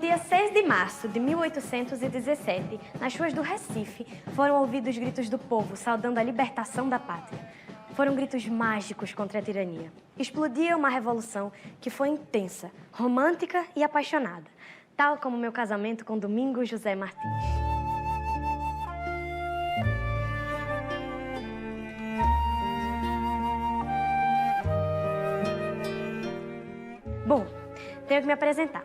dia 6 de março de 1817, nas ruas do Recife, foram ouvidos gritos do povo saudando a libertação da pátria. Foram gritos mágicos contra a tirania. Explodia uma revolução que foi intensa, romântica e apaixonada, tal como meu casamento com Domingos José Martins. Bom, tenho que me apresentar.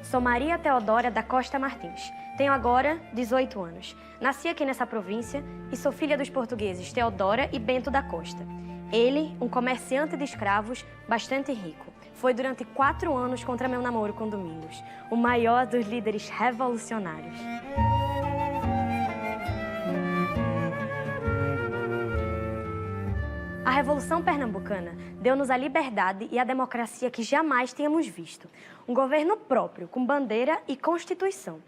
Sou Maria Teodora da Costa Martins. Tenho agora 18 anos. Nasci aqui nessa província e sou filha dos portugueses Teodora e Bento da Costa. Ele, um comerciante de escravos bastante rico. Foi durante 4 anos contra meu namoro com Domingos, o maior dos líderes revolucionários. A Revolução Pernambucana deu-nos a liberdade e a democracia que jamais tínhamos visto. Um governo próprio, com bandeira e constituição.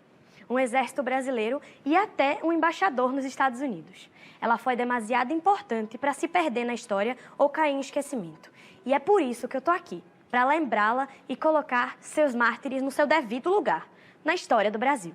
Um exército brasileiro e até um embaixador nos Estados Unidos. Ela foi demasiado importante para se perder na história ou cair em esquecimento. E é por isso que eu tô aqui, para lembrá-la e colocar seus mártires no seu devido lugar, na história do Brasil.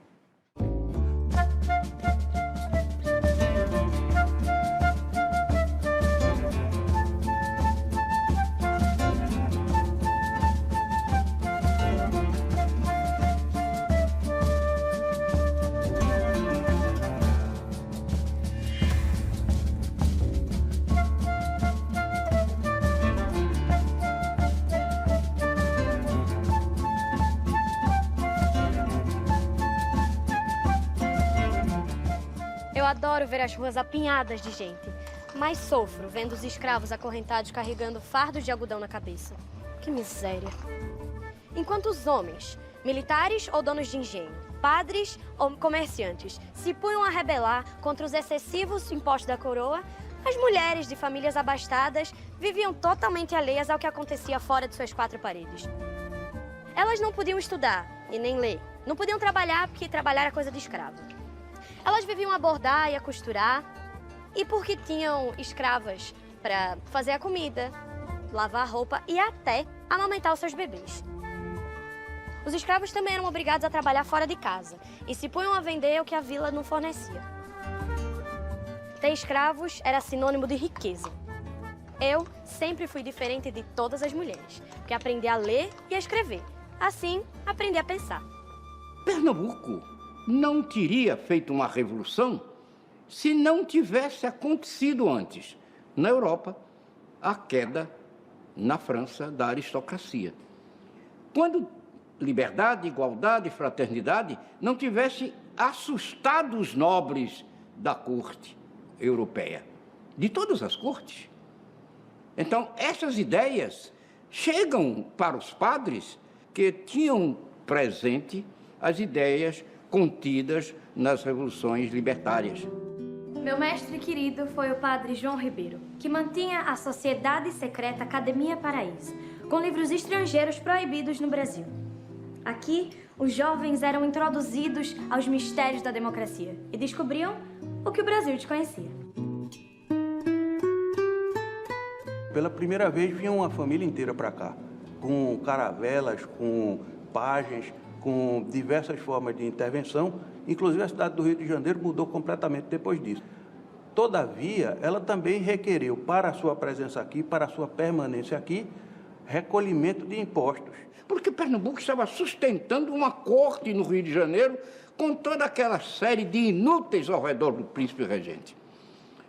Eu adoro ver as ruas apinhadas de gente, mas sofro vendo os escravos acorrentados carregando fardos de algodão na cabeça. Que miséria! Enquanto os homens, militares ou donos de engenho, padres ou comerciantes, se punham a rebelar contra os excessivos impostos da coroa, as mulheres de famílias abastadas viviam totalmente alheias ao que acontecia fora de suas 4 paredes. Elas não podiam estudar e nem ler, não podiam trabalhar porque trabalhar era coisa de escravo. Elas viviam a bordar e a costurar, e porque tinham escravas para fazer a comida, lavar a roupa e até amamentar os seus bebês. Os escravos também eram obrigados a trabalhar fora de casa e se punham a vender o que a vila não fornecia. Ter escravos era sinônimo de riqueza. Eu sempre fui diferente de todas as mulheres, porque aprendi a ler e a escrever. Assim, aprendi a pensar. Pernambuco não teria feito uma revolução se não tivesse acontecido antes, na Europa, a queda na França da aristocracia. Quando liberdade, igualdade e fraternidade não tivesse assustado os nobres da corte europeia, de todas as cortes. Então, essas ideias chegam para os padres que tinham presente as ideias contidas nas revoluções libertárias. Meu mestre querido foi o padre João Ribeiro, que mantinha a sociedade secreta Academia Paraíso, com livros estrangeiros proibidos no Brasil. Aqui, os jovens eram introduzidos aos mistérios da democracia e descobriam o que o Brasil desconhecia. Pela primeira vez vinha uma família inteira para cá, com caravelas, com pajens, com diversas formas de intervenção, inclusive a cidade do Rio de Janeiro mudou completamente depois disso. Todavia, ela também requeriu para a sua presença aqui, para a sua permanência aqui, recolhimento de impostos. Porque Pernambuco estava sustentando uma corte no Rio de Janeiro com toda aquela série de inúteis ao redor do príncipe regente.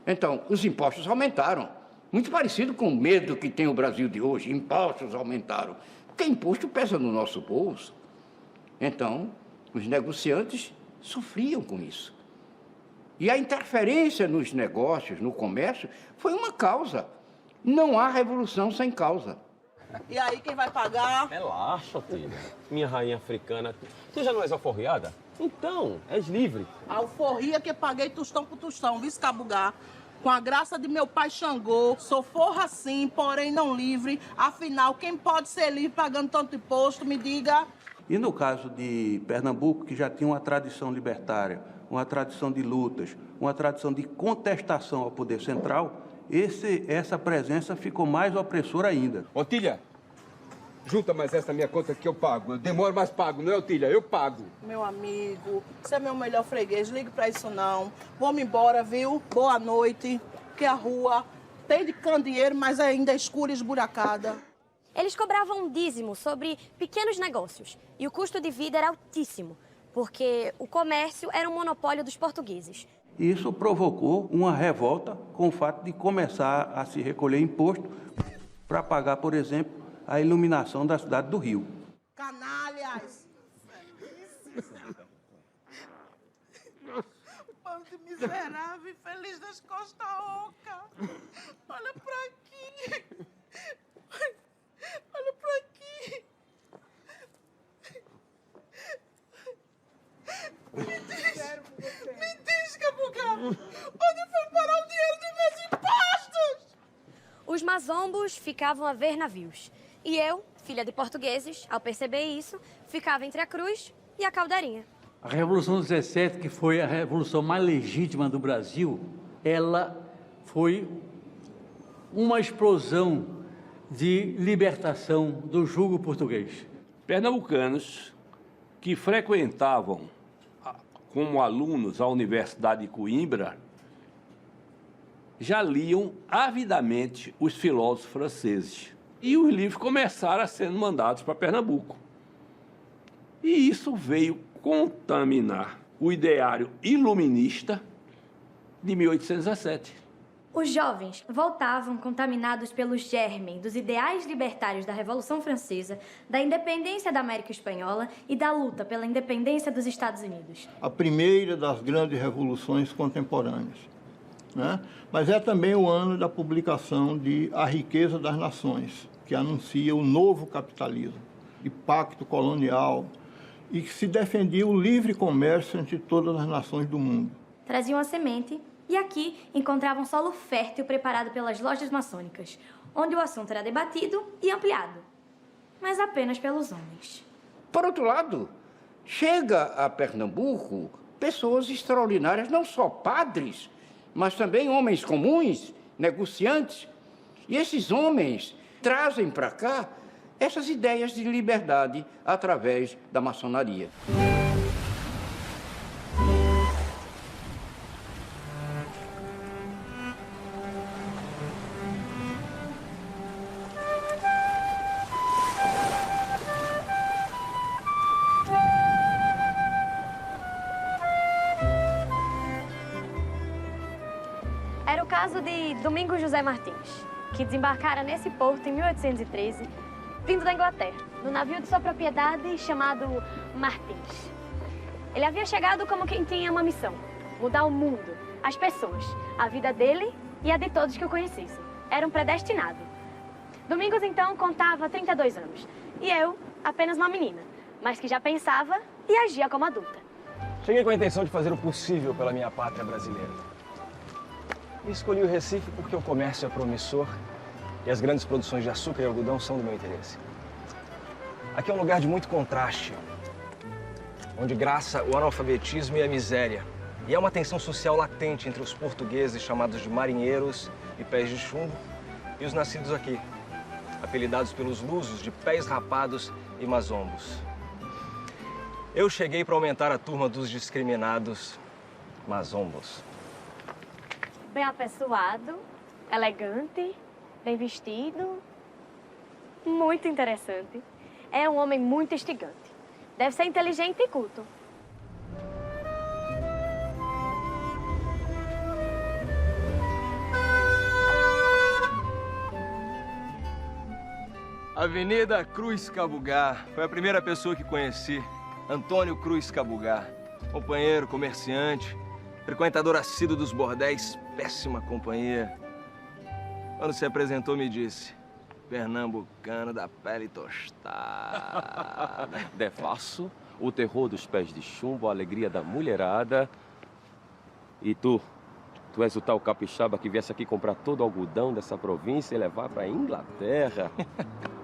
Então, os impostos aumentaram, muito parecido com o medo que tem o Brasil de hoje, impostos aumentaram, porque imposto pesa no nosso bolso. Então, os negociantes sofriam com isso. E a interferência nos negócios, no comércio, foi uma causa. Não há revolução sem causa. E aí, quem vai pagar? Relaxa, filha. Minha rainha africana. Tu já não és alforriada? Então, és livre. Alforria que paguei tostão por tostão, viu, Cabugá? Com a graça de meu pai Xangô, sou forra sim, porém não livre. Afinal, quem pode ser livre pagando tanto imposto, me diga? E no caso de Pernambuco, que já tinha uma tradição libertária, uma tradição de lutas, uma tradição de contestação ao poder central, essa presença ficou mais opressora ainda. Otília, Junta mais essa minha conta que eu pago. Eu demoro, mas pago, não é, Otília? Eu pago. Meu amigo, você é meu melhor freguês, ligue pra isso não. Vamos embora, viu? Boa noite, que a rua tem de candeeiro, mas ainda é escura e esburacada. Eles cobravam um dízimo sobre pequenos negócios e o custo de vida era altíssimo, porque o comércio era um monopólio dos portugueses. Isso provocou uma revolta com o fato de começar a se recolher imposto para pagar, por exemplo, a iluminação da cidade do Rio. Canalhas! Bando de miserável, infeliz das costas oca. Olha pra aqui. Olha pra aqui. Me diz, Cabugá, onde foi parar o dinheiro dos meus impostos? Os mazombos ficavam a ver navios. E eu, filha de portugueses, ao perceber isso, ficava entre a cruz e a caldeirinha. A Revolução 17, que foi a revolução mais legítima do Brasil, ela foi uma explosão de libertação do jugo português. Pernambucanos que frequentavam como alunos a Universidade de Coimbra já liam avidamente os filósofos franceses. E os livros começaram a ser mandados para Pernambuco. E isso veio contaminar o ideário iluminista de 1817. Os jovens voltavam contaminados pelo germe dos ideais libertários da Revolução Francesa, da independência da América Espanhola e da luta pela independência dos Estados Unidos. A primeira das grandes revoluções contemporâneas, né? Mas é também o ano da publicação de A Riqueza das Nações, que anuncia o novo capitalismo e pacto colonial e que se defendia o livre comércio entre todas as nações do mundo. Traziam a semente e aqui encontravam solo fértil preparado pelas lojas maçônicas, onde o assunto era debatido e ampliado, mas apenas pelos homens. Por outro lado, chega a Pernambuco pessoas extraordinárias, não só padres, mas também homens comuns, negociantes. E esses homens trazem para cá essas ideias de liberdade através da maçonaria. Era o caso de Domingos José Martins, que desembarcara nesse porto em 1813, vindo da Inglaterra, no navio de sua propriedade chamado Martins. Ele havia chegado como quem tinha uma missão: mudar o mundo, as pessoas, a vida dele e a de todos que o conhecessem. Era um predestinado. Domingos, então, contava 32 anos. E eu, apenas uma menina, mas que já pensava e agia como adulta. Cheguei com a intenção de fazer o possível pela minha pátria brasileira. E escolhi o Recife porque o comércio é promissor e as grandes produções de açúcar e algodão são do meu interesse. Aqui é um lugar de muito contraste, onde graça o analfabetismo e a miséria. E há uma tensão social latente entre os portugueses, chamados de marinheiros e pés de chumbo, e os nascidos aqui, apelidados pelos lusos de pés rapados e mazombos. Eu cheguei para aumentar a turma dos discriminados mazombos. Bem apessoado, elegante, bem vestido, muito interessante. É um homem muito instigante. Deve ser inteligente e culto. Avenida Cruz Cabugá. Foi a primeira pessoa que conheci. Antônio Cruz Cabugá. Companheiro, comerciante, frequentador assíduo dos bordéis, péssima companhia. Quando se apresentou, me disse: pernambucano da pele tostada. Defaço, o terror dos pés de chumbo, a alegria da mulherada. E tu és o tal capixaba que viesse aqui comprar todo o algodão dessa província e levar para a Inglaterra.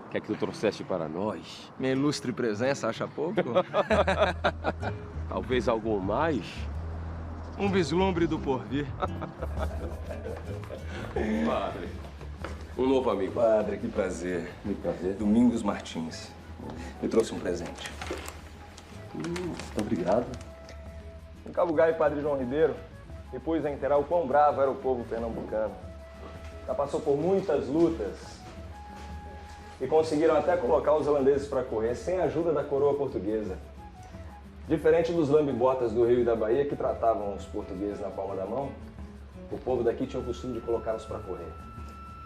O que é que tu trouxeste para nós? Minha ilustre presença, acha pouco? Talvez algo mais? Um vislumbre do porvir. Padre, Um novo amigo. Padre, que prazer. Muito prazer. Domingos Martins. Me trouxe um presente. Muito obrigado. Em Cabo Gai, Padre João Ribeiro me pôs a inteirar o quão bravo era o povo pernambucano. Já passou por muitas lutas e conseguiram até colocar os holandeses para correr sem a ajuda da coroa portuguesa. Diferente dos lambe-botas do Rio e da Bahia que tratavam os portugueses na palma da mão, o povo daqui tinha o costume de colocá-los para correr.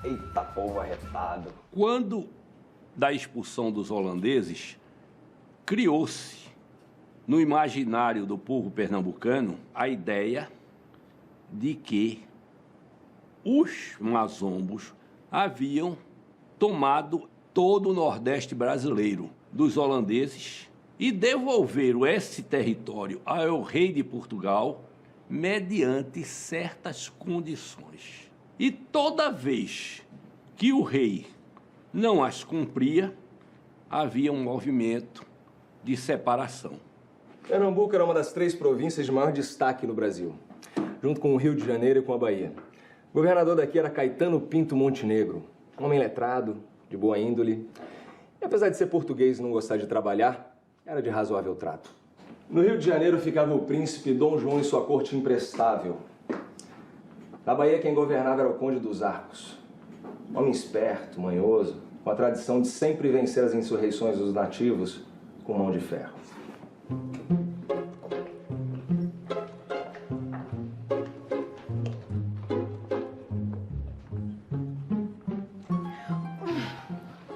Eita, povo arretado! Quando da expulsão dos holandeses, criou-se no imaginário do povo pernambucano a ideia de que os mazombos haviam tomado todo o Nordeste brasileiro dos holandeses e devolveram esse território ao rei de Portugal mediante certas condições. E toda vez que o rei não as cumpria, havia um movimento de separação. Pernambuco era uma das 3 províncias de maior destaque no Brasil, junto com o Rio de Janeiro e com a Bahia. O governador daqui era Caetano Pinto Montenegro, um homem letrado, de boa índole. E apesar de ser português e não gostar de trabalhar, era de razoável trato. No Rio de Janeiro ficava o príncipe Dom João e sua corte imprestável. Na Bahia, quem governava era o Conde dos Arcos. Homem esperto, manhoso, com a tradição de sempre vencer as insurreições dos nativos com mão de ferro.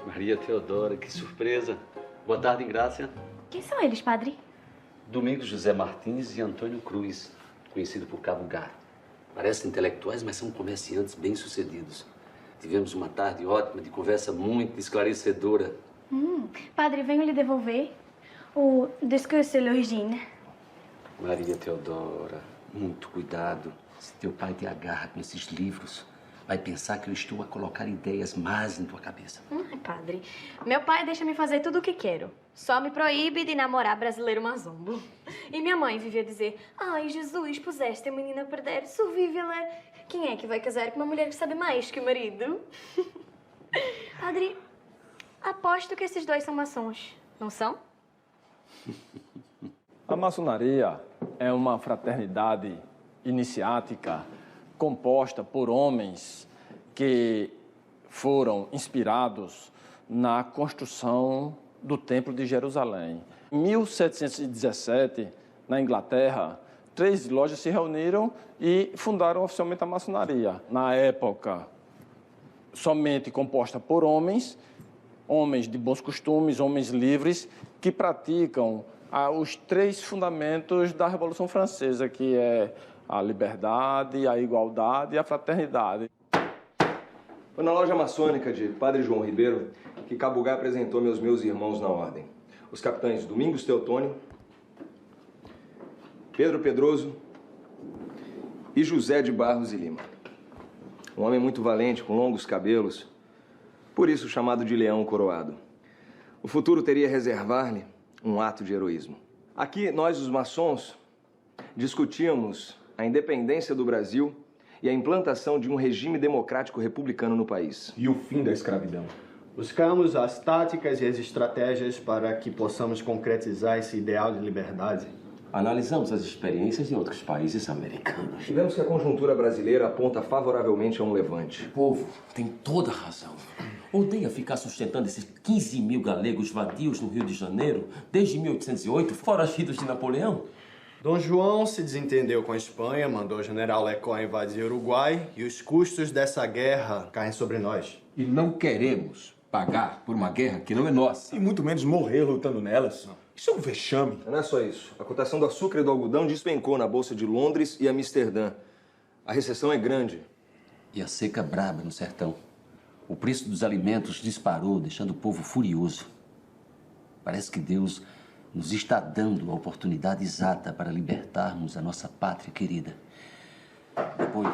Maria Teodora, que surpresa. Boa tarde, Ingrácia. Quem são eles, padre? Domingos José Martins e Antônio Cruz, conhecido por Cabo Gai. Parecem intelectuais, mas são comerciantes bem-sucedidos. Tivemos uma tarde ótima, de conversa muito esclarecedora. Padre, venho lhe devolver o discurso de l'origine. Maria Teodora, muito cuidado. Se teu pai te agarra com esses livros, vai pensar que eu estou a colocar ideias más em tua cabeça. Padre, meu pai deixa-me fazer tudo o que quero. Só me proíbe de namorar brasileiro mazombo. E minha mãe vivia a dizer: ai, Jesus, puseste a menina a perder, vive-la. Quem é que vai casar com uma mulher que sabe mais que o marido? Padre, aposto que esses dois são maçons, não são? A maçonaria é uma fraternidade iniciática composta por homens que foram inspirados na construção do Templo de Jerusalém. Em 1717, na Inglaterra, 3 lojas se reuniram e fundaram oficialmente a maçonaria. Na época, somente composta por homens de bons costumes, homens livres, que praticam os 3 fundamentos da Revolução Francesa, que é a liberdade, a igualdade e a fraternidade. Foi na loja maçônica de Padre João Ribeiro que Cabo Gai apresentou meus irmãos na ordem. Os capitães Domingos Teotônio, Pedro Pedroso e José de Barros e Lima. Um homem muito valente, com longos cabelos, por isso chamado de Leão Coroado. O futuro teria reservar-lhe um ato de heroísmo. Aqui, nós, os maçons, discutíamos a independência do Brasil e a implantação de um regime democrático republicano no país. E o fim da escravidão. Buscamos as táticas e as estratégias para que possamos concretizar esse ideal de liberdade. Analisamos as experiências de outros países americanos. E vemos que a conjuntura brasileira aponta favoravelmente a um levante. O povo tem toda a razão. Odeia ficar sustentando esses 15 mil galegos vadios no Rio de Janeiro desde 1808, foragidos de Napoleão. Dom João se desentendeu com a Espanha, mandou o general Lecó invadir o Uruguai e os custos dessa guerra caem sobre nós. E não queremos pagar por uma guerra que não é nossa. E muito menos morrer lutando nelas. Isso é um vexame. Não é só isso. A cotação do açúcar e do algodão despencou na Bolsa de Londres e Amsterdã. A recessão é grande. E a seca braba no sertão. O preço dos alimentos disparou, deixando o povo furioso. Parece que Deus nos está dando a oportunidade exata para libertarmos a nossa pátria querida. Depois...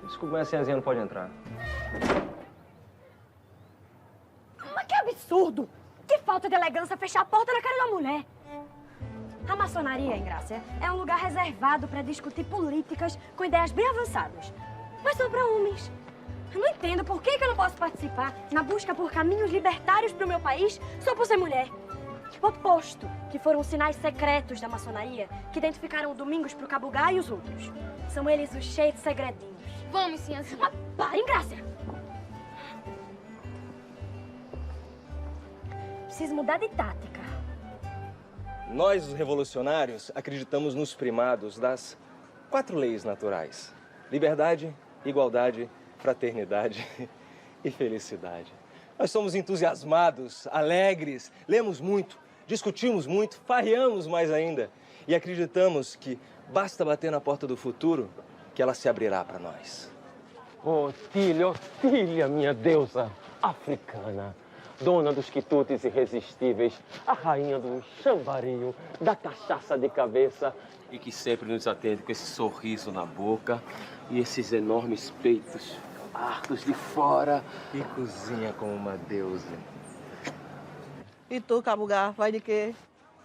Desculpa, mas a senhazinha não pode entrar. absurdo! Que falta de elegância fechar a porta na cara da mulher! A maçonaria, Engrácia, é um lugar reservado para discutir políticas com ideias bem avançadas. Mas só para homens. Eu não entendo por que eu não posso participar na busca por caminhos libertários para o meu país só por ser mulher. Oposto, que foram os sinais secretos da maçonaria que identificaram o Domingos pro Cabugá e os outros. São eles os cheios de segredinhos. Vamos, Sinhazinha. Mas para, Engrácia! Preciso mudar de tática. Nós, os revolucionários, acreditamos nos primados das 4 leis naturais: liberdade, igualdade, fraternidade e felicidade. Nós somos entusiasmados, alegres, lemos muito, discutimos muito, farreamos mais ainda e acreditamos que basta bater na porta do futuro que ela se abrirá para nós. Otília, minha deusa africana, dona dos quitutes irresistíveis, a rainha do chambarinho, da cachaça de cabeça e que sempre nos atende com esse sorriso na boca e esses enormes peitos fartos de fora E cozinha como uma deusa. E tu, Cabugá, vai de quê?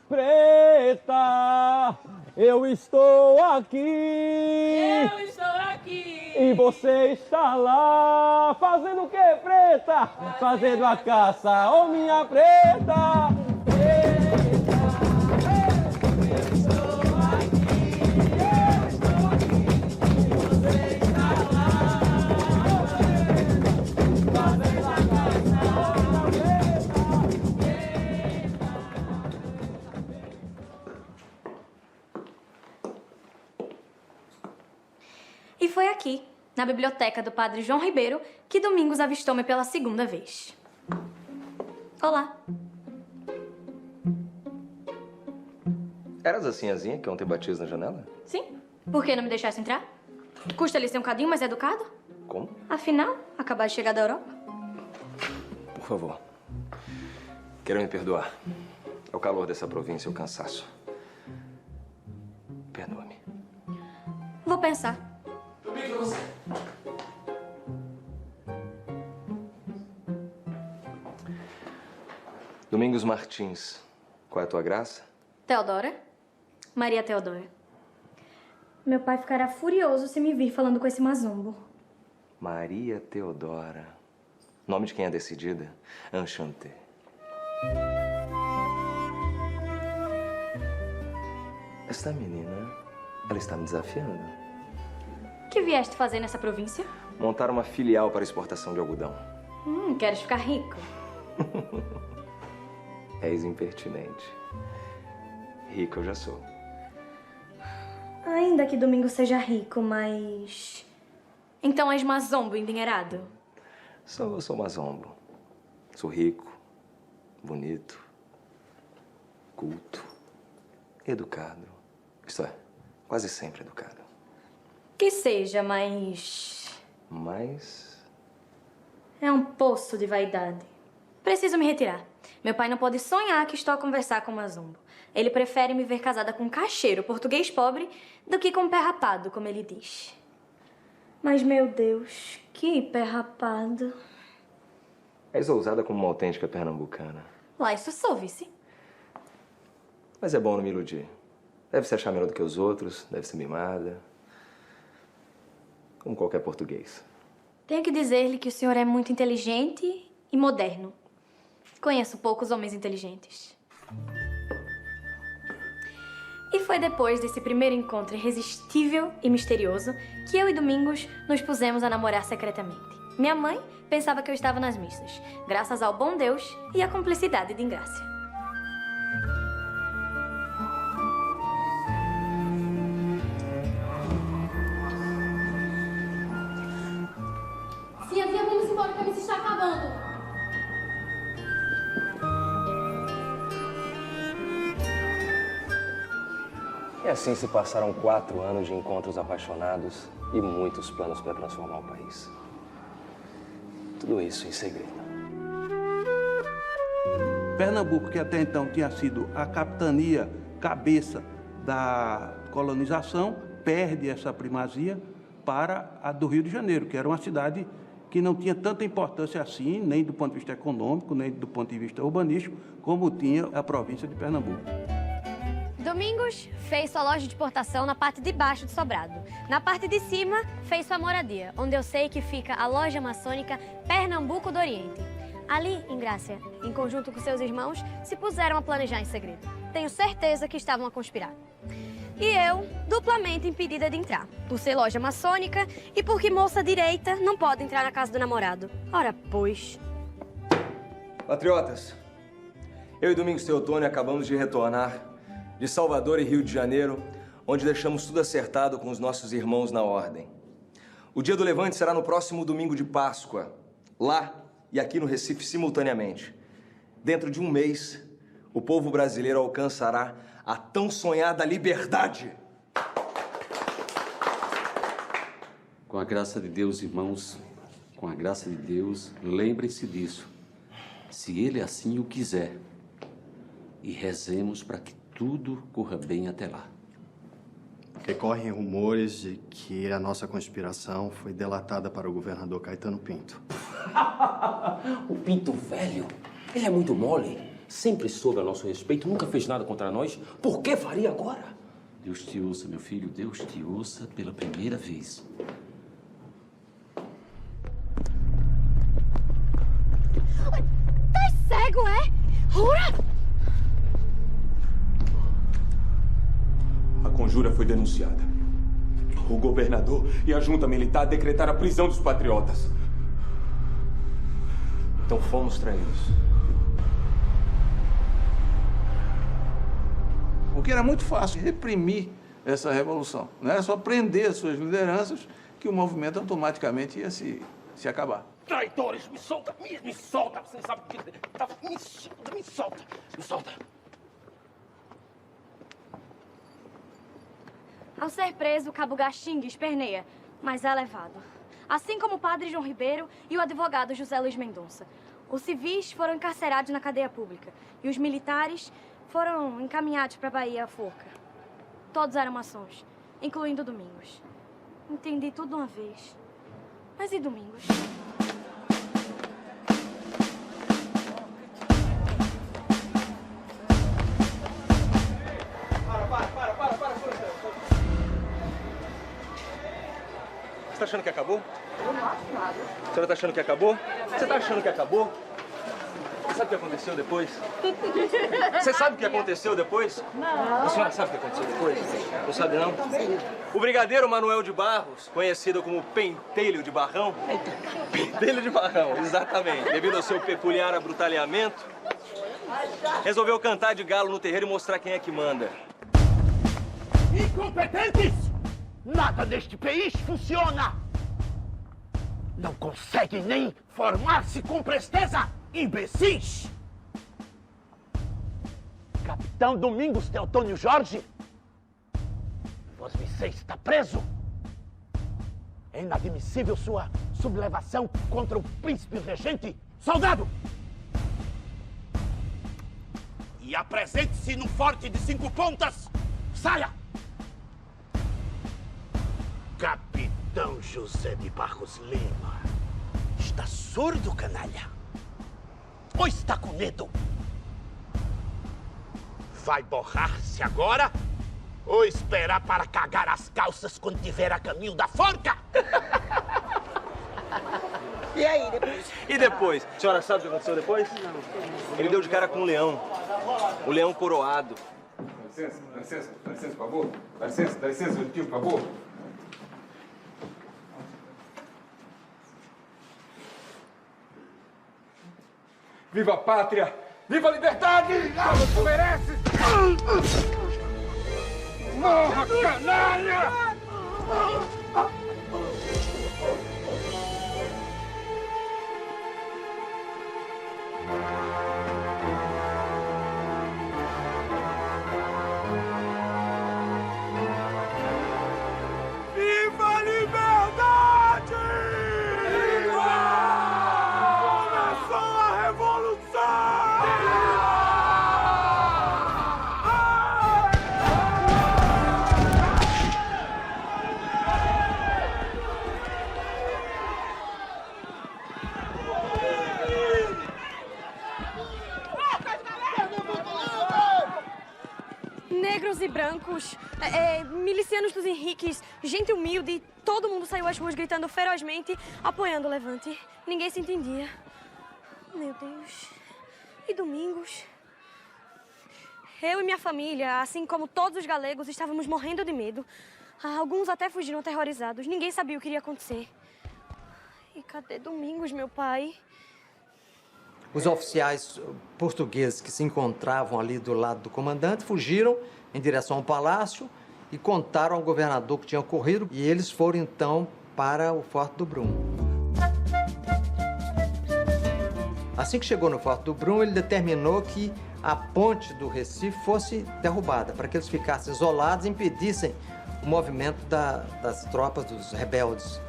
Preta, eu estou aqui. Eu estou aqui. E você está lá, fazendo o quê, Preta? Fazendo a caça, ô minha Preta. E foi aqui, na biblioteca do padre João Ribeiro, que Domingos avistou-me pela segunda vez. Olá. Eras a Sinhazinha que ontem batia na janela? Sim? Por que não me deixasse entrar? Custa ele ser um cadinho mais educado? Como? Afinal, acabou de chegar da Europa. Por favor. Quero me perdoar. É o calor dessa província, o cansaço. Perdoa-me. Vou pensar. Domingos Martins, qual é a tua graça? Teodora? Maria Teodora. Meu pai ficará furioso se me vir falando com esse mazombo. Maria Teodora. Nome de quem é decidida? Enchanté. Esta menina, ela está me desafiando. O que vieste fazer nessa província? Montar uma filial para exportação de algodão. Queres ficar rico? És impertinente. Rico eu já sou. Ainda que Domingos seja rico, mas... Então és mazombo endinheirado? Sou mazombo. Sou rico, bonito, culto, educado. Isto é, quase sempre educado. Que seja, mas... Mas... É um poço de vaidade. Preciso me retirar. Meu pai não pode sonhar que estou a conversar com o mazombo. Ele prefere me ver casada com um caixeiro português pobre do que com um pé rapado, como ele diz. Mas, meu Deus, que pé rapado. És ousada como uma autêntica pernambucana. Lá, isso sou, vice. Mas é bom não me iludir. Deve se achar melhor do que os outros, deve ser mimada. Como qualquer português. Tenho que dizer-lhe que o senhor é muito inteligente e moderno. Conheço poucos homens inteligentes. E foi depois desse primeiro encontro irresistível e misterioso que eu e Domingos nos pusemos a namorar secretamente. Minha mãe pensava que eu estava nas missas, graças ao bom Deus e à cumplicidade de Engrácia. Sinhazinha, vamos embora que a missa está acabando. E assim se passaram 4 anos de encontros apaixonados e muitos planos para transformar o país. Tudo isso em segredo. Pernambuco, que até então tinha sido a capitania cabeça da colonização, perde essa primazia para a do Rio de Janeiro, que era uma cidade que não tinha tanta importância assim, nem do ponto de vista econômico, nem do ponto de vista urbanístico, como tinha a província de Pernambuco. Domingos fez sua loja de importação na parte de baixo de Sobrado. Na parte de cima, fez sua moradia, onde eu sei que fica a loja maçônica Pernambuco do Oriente. Ali, em Grácia, em conjunto com seus irmãos, se puseram a planejar em segredo. Tenho certeza que estavam a conspirar. E eu, duplamente impedida de entrar, por ser loja maçônica e porque moça direita não pode entrar na casa do namorado. Ora, pois... Patriotas, eu e Domingos Teotônio acabamos de retornar de Salvador e Rio de Janeiro, onde deixamos tudo acertado com os nossos irmãos na ordem. O dia do levante será no próximo domingo de Páscoa, lá e aqui no Recife simultaneamente. Dentro de um mês, o povo brasileiro alcançará a tão sonhada liberdade. Com a graça de Deus, irmãos, com a graça de Deus, lembrem-se disso. Se Ele assim o quiser, e rezemos para que tudo corra bem até lá. Recorrem rumores de que a nossa conspiração foi delatada para o governador Caetano Pinto. O Pinto velho, ele é muito mole. Sempre soube a nosso respeito, nunca fez nada contra nós. Por que faria agora? Deus te ouça, meu filho, Deus te ouça pela primeira vez. Tá cego, é? Jura? A conjura foi denunciada. O governador e a junta militar decretaram a prisão dos patriotas. Então fomos traídos. Porque era muito fácil reprimir essa revolução. Não era só prender as suas lideranças que o movimento automaticamente ia se acabar. Traidores, me solta, me solta. Você não sabe o que... Me solta. Ao ser preso, o cabo Gaxinga esperneia, mas é levado. Assim como o padre João Ribeiro e o advogado José Luiz Mendonça. Os civis foram encarcerados na cadeia pública e os militares foram encaminhados para a Bahia à forca. Todos eram maçons, incluindo Domingos. Entendi tudo de uma vez. Mas e Domingos? Você tá achando que acabou? Eu não acho nada. A senhora tá achando que acabou? Você tá achando que acabou? Você sabe o que aconteceu depois? Você sabe o que aconteceu depois? Não. A senhora sabe o que aconteceu depois? Não sabe, não? O brigadeiro Manuel de Barros, conhecido como Pentelho de Barrão. Pentelho de Barrão, exatamente. Devido ao seu peculiar abrutalhamento, resolveu cantar de galo no terreiro e mostrar quem é que manda. Incompetentes! Nada neste país funciona! Não conseguem nem formar-se com presteza, imbecis! Capitão Domingos Teotônio Jorge, você está preso. É inadmissível sua sublevação contra o príncipe regente. Soldado! E apresente-se no forte de 5 pontas. Saia! Capitão José de Barros Lima. Está surdo, canalha? Ou está com medo? Vai borrar-se agora? Ou esperar para cagar as calças quando tiver a caminho da forca? E aí, depois? E depois? A senhora sabe o que aconteceu depois? Não. Ele deu de cara com um leão. O leão coroado. Dá licença, por favor. Dá licença, meu tio, por favor. Viva a pátria! Viva a liberdade! Como tu mereces! Morra, canalha! Viva a liberdade! Viva! Começou a revolução! ricos, milicianos dos Henriques, gente humilde, todo mundo saiu às ruas gritando ferozmente, apoiando o levante. Ninguém se entendia. Meu Deus. E Domingos? Eu e minha família, assim como todos os galegos, estávamos morrendo de medo. Alguns até fugiram aterrorizados. Ninguém sabia o que iria acontecer. E cadê Domingos, meu pai? Os oficiais portugueses que se encontravam ali do lado do comandante fugiram em direção ao palácio e contaram ao governador o que tinha ocorrido. E eles foram, então, para o Forte do Brum. Assim que chegou no Forte do Brum, ele determinou que a ponte do Recife fosse derrubada, para que eles ficassem isolados e impedissem o movimento das tropas dos rebeldes.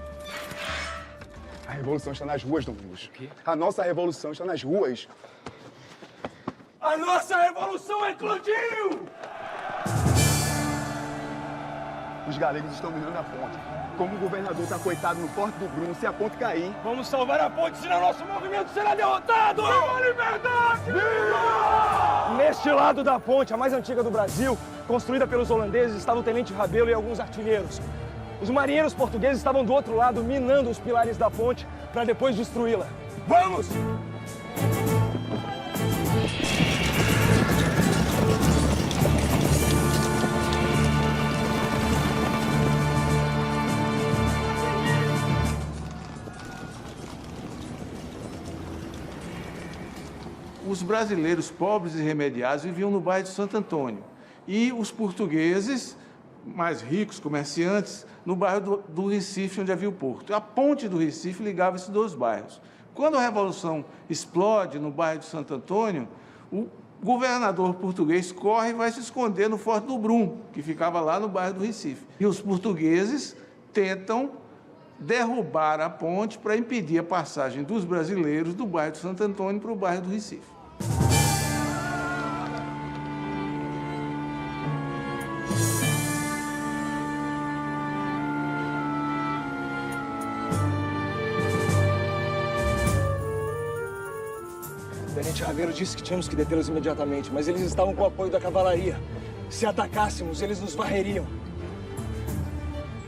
A revolução está nas ruas, Domingos. A nossa revolução está nas ruas. A nossa revolução eclodiu! Os galegos estão minando a ponte. Como o governador está coitado no Forte do Brum, se a ponte cair... Vamos salvar a ponte, senão nosso movimento será derrotado! Viva a liberdade! Viva! Neste lado da ponte, a mais antiga do Brasil, construída pelos holandeses, estava o tenente Rabelo e alguns artilheiros. Os marinheiros portugueses estavam do outro lado, minando os pilares da ponte para depois destruí-la. Vamos! Os brasileiros pobres e remediados viviam no bairro de Santo Antônio. E os portugueses, mais ricos, comerciantes, no bairro do Recife, onde havia o porto. A ponte do Recife ligava esses dois bairros. Quando a Revolução explode no bairro de Santo Antônio, o governador português corre e vai se esconder no Forte do Brum, que ficava lá no bairro do Recife. E os portugueses tentam derrubar a ponte para impedir a passagem dos brasileiros do bairro de Santo Antônio para o bairro do Recife. O tenente Rabelo disse que tínhamos que detê-los imediatamente, mas eles estavam com o apoio da cavalaria. Se atacássemos, eles nos varreriam.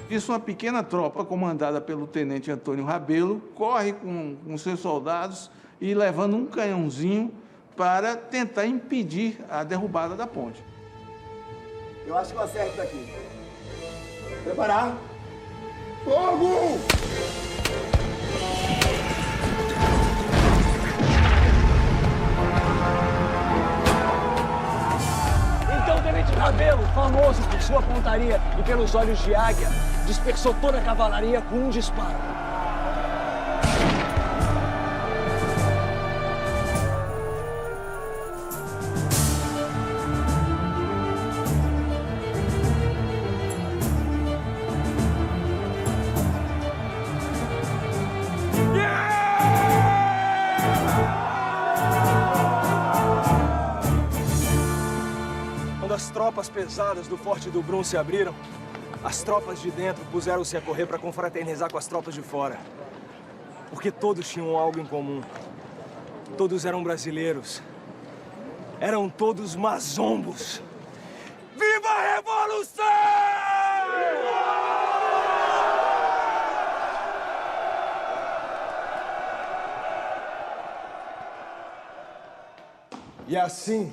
Isso, uma pequena tropa comandada pelo tenente Antônio Rabelo corre com seus soldados e levando um canhãozinho para tentar impedir a derrubada da ponte. Eu acho que eu acerto daqui. Preparar. Fogo! Então o tenente Rabelo, famoso por sua pontaria e pelos olhos de águia, dispersou toda a cavalaria com um disparo. Quando as tropas pesadas do Forte do Brum se abriram, as tropas de dentro puseram-se a correr para confraternizar com as tropas de fora. Porque todos tinham algo em comum. Todos eram brasileiros. Eram todos mazombos. Viva a Revolução! E assim,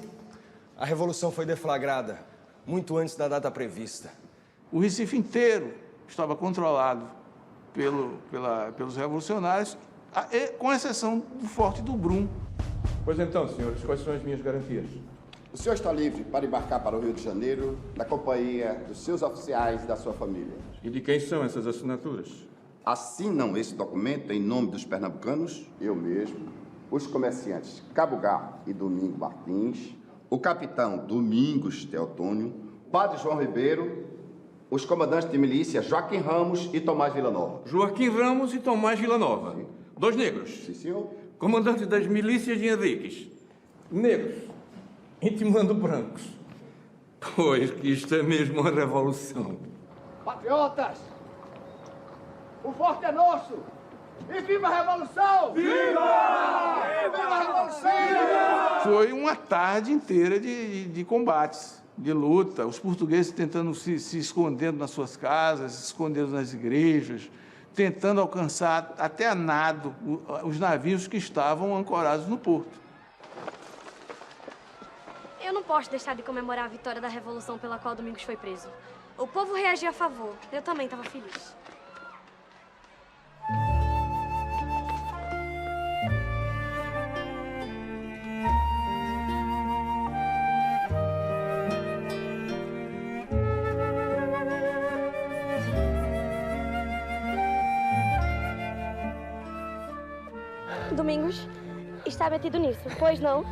a Revolução foi deflagrada, muito antes da data prevista. O Recife inteiro estava controlado pelos revolucionários, com exceção do Forte do Brum. Pois então, senhores, quais são as minhas garantias? O senhor está livre para embarcar para o Rio de Janeiro na companhia dos seus oficiais e da sua família. E de quem são essas assinaturas? Assinam esse documento em nome dos pernambucanos, eu mesmo, os comerciantes Cabugá e Domingo Martins, o capitão Domingos Teotônio, Padre João Ribeiro, os comandantes de milícia Joaquim Ramos e Tomás Villanova. Joaquim Ramos e Tomás Villanova. Sim. Dois negros. Sim, senhor. Comandante das milícias de Henriques. Negros. Intimando brancos. Pois que isto é mesmo uma revolução. Patriotas! O forte é nosso! E viva a Revolução! Viva! Viva a Revolução! Foi uma tarde inteira de combates. de luta, os portugueses tentando se escondendo nas suas casas, se escondendo nas igrejas, tentando alcançar até a nado os navios que estavam ancorados no porto. Eu não posso deixar de comemorar a vitória da Revolução pela qual Domingos foi preso. O povo reagiu a favor. Eu também estava feliz. Domingos está metido nisso, pois não?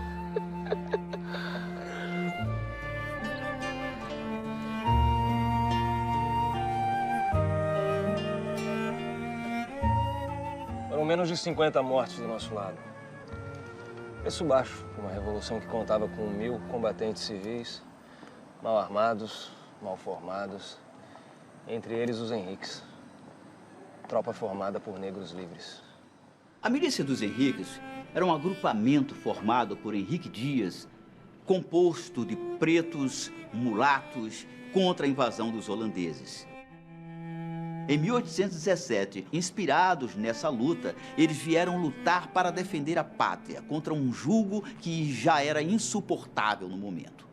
Foram menos de 50 mortes do nosso lado. Preço baixo, uma revolução que contava com 1000 combatentes civis, mal armados, mal formados, entre eles os Henriques, tropa formada por negros livres. A milícia dos Henriques era um agrupamento formado por Henrique Dias, composto de pretos, mulatos, contra a invasão dos holandeses. Em 1817, inspirados nessa luta, eles vieram lutar para defender a pátria contra um jugo que já era insuportável no momento.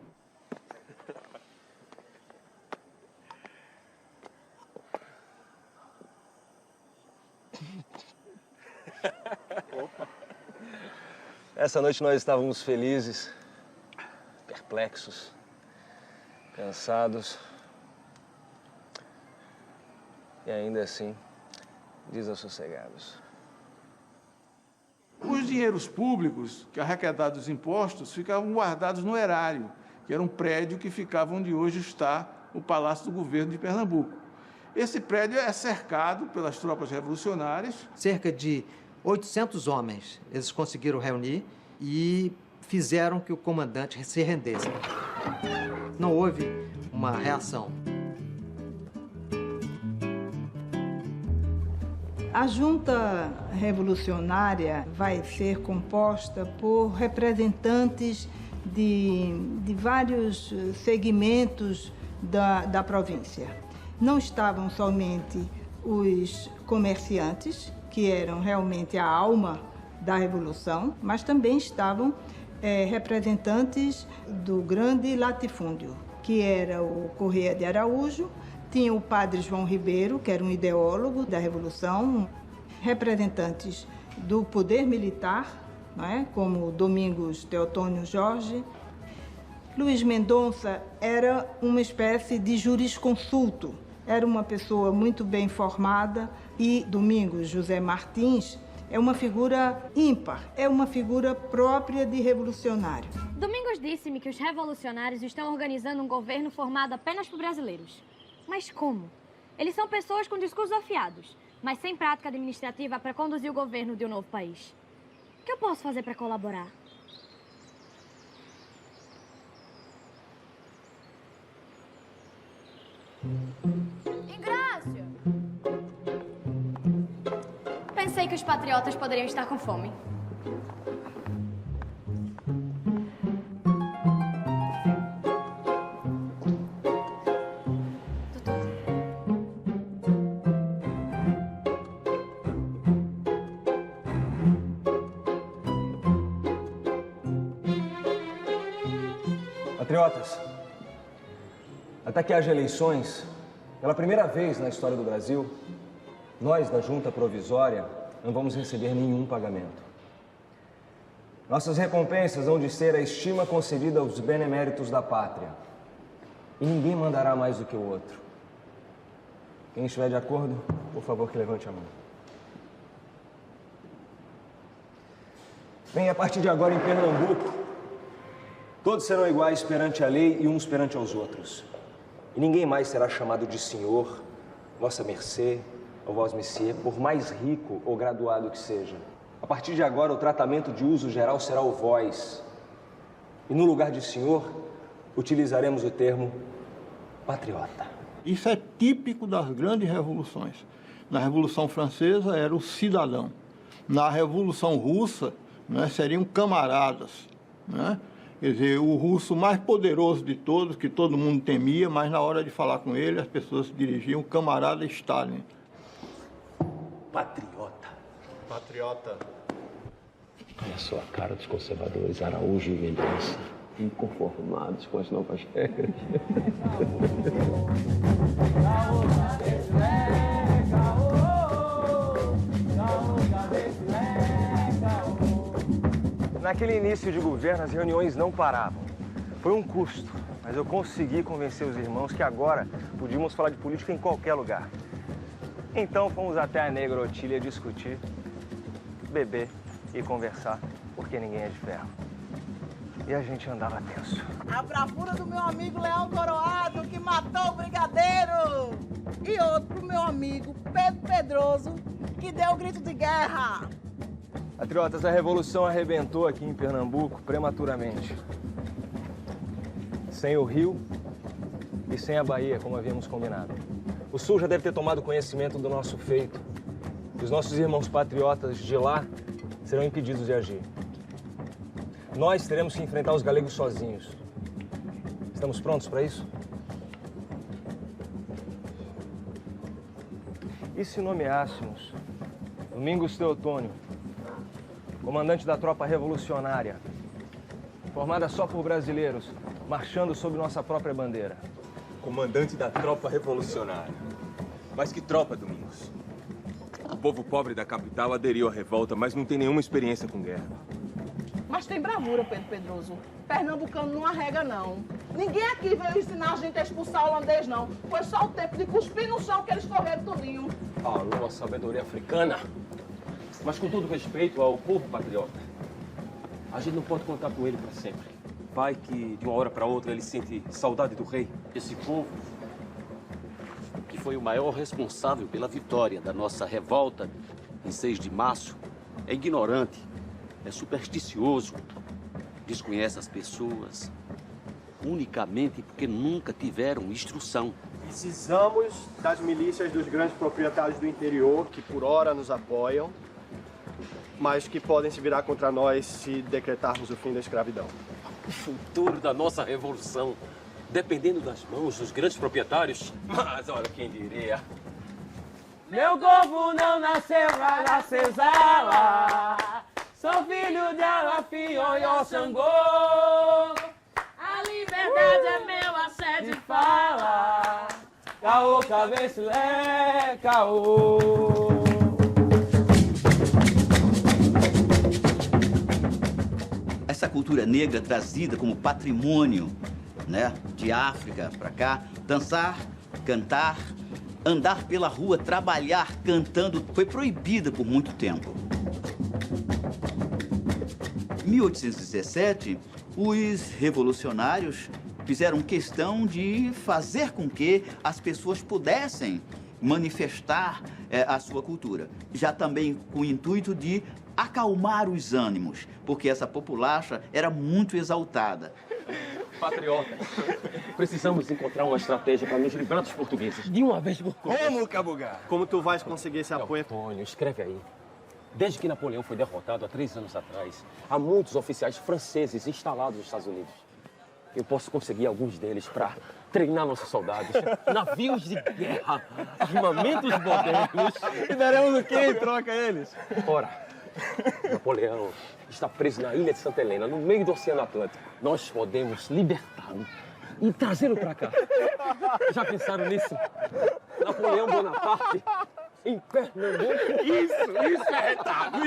Essa noite nós estávamos felizes, perplexos, cansados e ainda assim desassossegados. Os dinheiros públicos, que arrecadados dos impostos, ficavam guardados no erário, que era um prédio que ficava onde hoje está o Palácio do Governo de Pernambuco. Esse prédio é cercado pelas tropas revolucionárias. Cerca de 800 homens eles conseguiram reunir e fizeram que o comandante se rendesse. Não houve uma reação. A junta revolucionária vai ser composta por representantes de vários segmentos da província. Não estavam somente os comerciantes, que eram realmente a alma da Revolução, mas também estavam representantes do grande latifúndio, que era o Correia de Araújo, tinha o padre João Ribeiro, que era um ideólogo da Revolução, representantes do poder militar, não é? Como Domingos Teotônio Jorge. Luiz Mendonça era uma espécie de jurisconsulto, era uma pessoa muito bem formada, e Domingos José Martins é uma figura ímpar, é uma figura própria de revolucionário. Domingos disse-me que os revolucionários estão organizando um governo formado apenas por brasileiros. Mas como? Eles são pessoas com discursos afiados, mas sem prática administrativa para conduzir o governo de um novo país. O que eu posso fazer para colaborar? Ingrácia! Pensei que os patriotas poderiam estar com fome. Patriotas, até que haja eleições, pela primeira vez na história do Brasil, nós da Junta Provisória não vamos receber nenhum pagamento. Nossas recompensas hão de ser a estima concedida aos beneméritos da pátria. E ninguém mandará mais do que o outro. Quem estiver de acordo, por favor, que levante a mão. Bem, a partir de agora em Pernambuco, todos serão iguais perante a lei e uns perante aos outros. E ninguém mais será chamado de senhor, vossa mercê, ou vós messier, por mais rico ou graduado que seja. A partir de agora, o tratamento de uso geral será o vós. E no lugar de senhor, utilizaremos o termo patriota. Isso é típico das grandes revoluções. Na Revolução Francesa era o cidadão. Na Revolução Russa, né, seriam camaradas, né? Quer dizer, o russo mais poderoso de todos, que todo mundo temia, mas na hora de falar com ele, as pessoas se dirigiam, camarada Stalin. Patriota. Patriota. Olha só a cara dos conservadores, Araújo e Mendonça, inconformados com as novas regras. Naquele início de governo, as reuniões não paravam. Foi um custo, mas eu consegui convencer os irmãos que agora podíamos falar de política em qualquer lugar. Então fomos até a Negra Otília discutir, beber e conversar, porque ninguém é de ferro. E a gente andava tenso. A bravura do meu amigo Leão Coroado, que matou o brigadeiro. E outro pro meu amigo Pedro Pedroso, que deu o grito de guerra. Patriotas, a revolução arrebentou aqui em Pernambuco prematuramente. Sem o Rio e sem a Bahia, como havíamos combinado. O Sul já deve ter tomado conhecimento do nosso feito. Os nossos irmãos patriotas de lá serão impedidos de agir. Nós teremos que enfrentar os galegos sozinhos. Estamos prontos para isso? E se nomeássemos Domingos Teotônio, comandante da tropa revolucionária, formada só por brasileiros, marchando sob nossa própria bandeira? Comandante da tropa revolucionária. Mas que tropa, Domingos? O povo pobre da capital aderiu à revolta, mas não tem nenhuma experiência com guerra. Mas tem bravura, Pedro Pedroso. Pernambucano não arrega, não. Ninguém aqui veio ensinar a gente a expulsar o holandês, não. Foi só o tempo de cuspir no chão que eles correram tudinho. Falou a sabedoria africana. Mas com todo respeito ao povo patriota, a gente não pode contar com ele para sempre. Vai que, de uma hora para outra, ele sente saudade do rei. Esse povo, que foi o maior responsável pela vitória da nossa revolta em 6 de março, é ignorante, é supersticioso, desconhece as pessoas, unicamente porque nunca tiveram instrução. Precisamos das milícias dos grandes proprietários do interior, que por hora nos apoiam, mas que podem se virar contra nós se decretarmos o fim da escravidão. O futuro da nossa revolução, dependendo das mãos dos grandes proprietários. Mas olha quem diria. Meu povo não nasceu pra nascer Zala. Sou filho de Alafim, Oió, Xangô. A liberdade é meu assédio de fala. Caô, cabecilé, caô. Essa cultura negra trazida como patrimônio, né, de África para cá, dançar, cantar, andar pela rua, trabalhar cantando, foi proibida por muito tempo. Em 1817, os revolucionários fizeram questão de fazer com que as pessoas pudessem manifestar a sua cultura, já também com o intuito de acalmar os ânimos, porque essa populacha era muito exaltada. Patriota, precisamos encontrar uma estratégia para nos livrar dos portugueses. De uma vez por todas. Como, Cabugá? Como tu vais conseguir esse apoio? Antônio, escreve aí. Desde que Napoleão foi derrotado há 3 anos atrás, há muitos oficiais franceses instalados nos Estados Unidos. Eu posso conseguir alguns deles para treinar nossos soldados. Navios de guerra, armamentos modernos. E daremos o que em troca a eles? Ora, Napoleão está preso na ilha de Santa Helena, no meio do Oceano Atlântico. Nós podemos libertá-lo e trazê-lo para cá. Já pensaram nisso? Napoleão Bonaparte em Pernambuco? Isso é retado.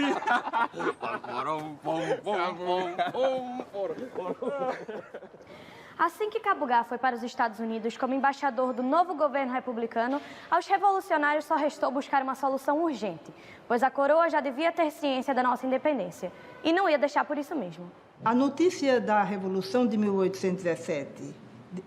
Assim que Cabugá foi para os Estados Unidos como embaixador do novo governo republicano, aos revolucionários só restou buscar uma solução urgente, pois a coroa já devia ter ciência da nossa independência e não ia deixar por isso mesmo. A notícia da Revolução de 1817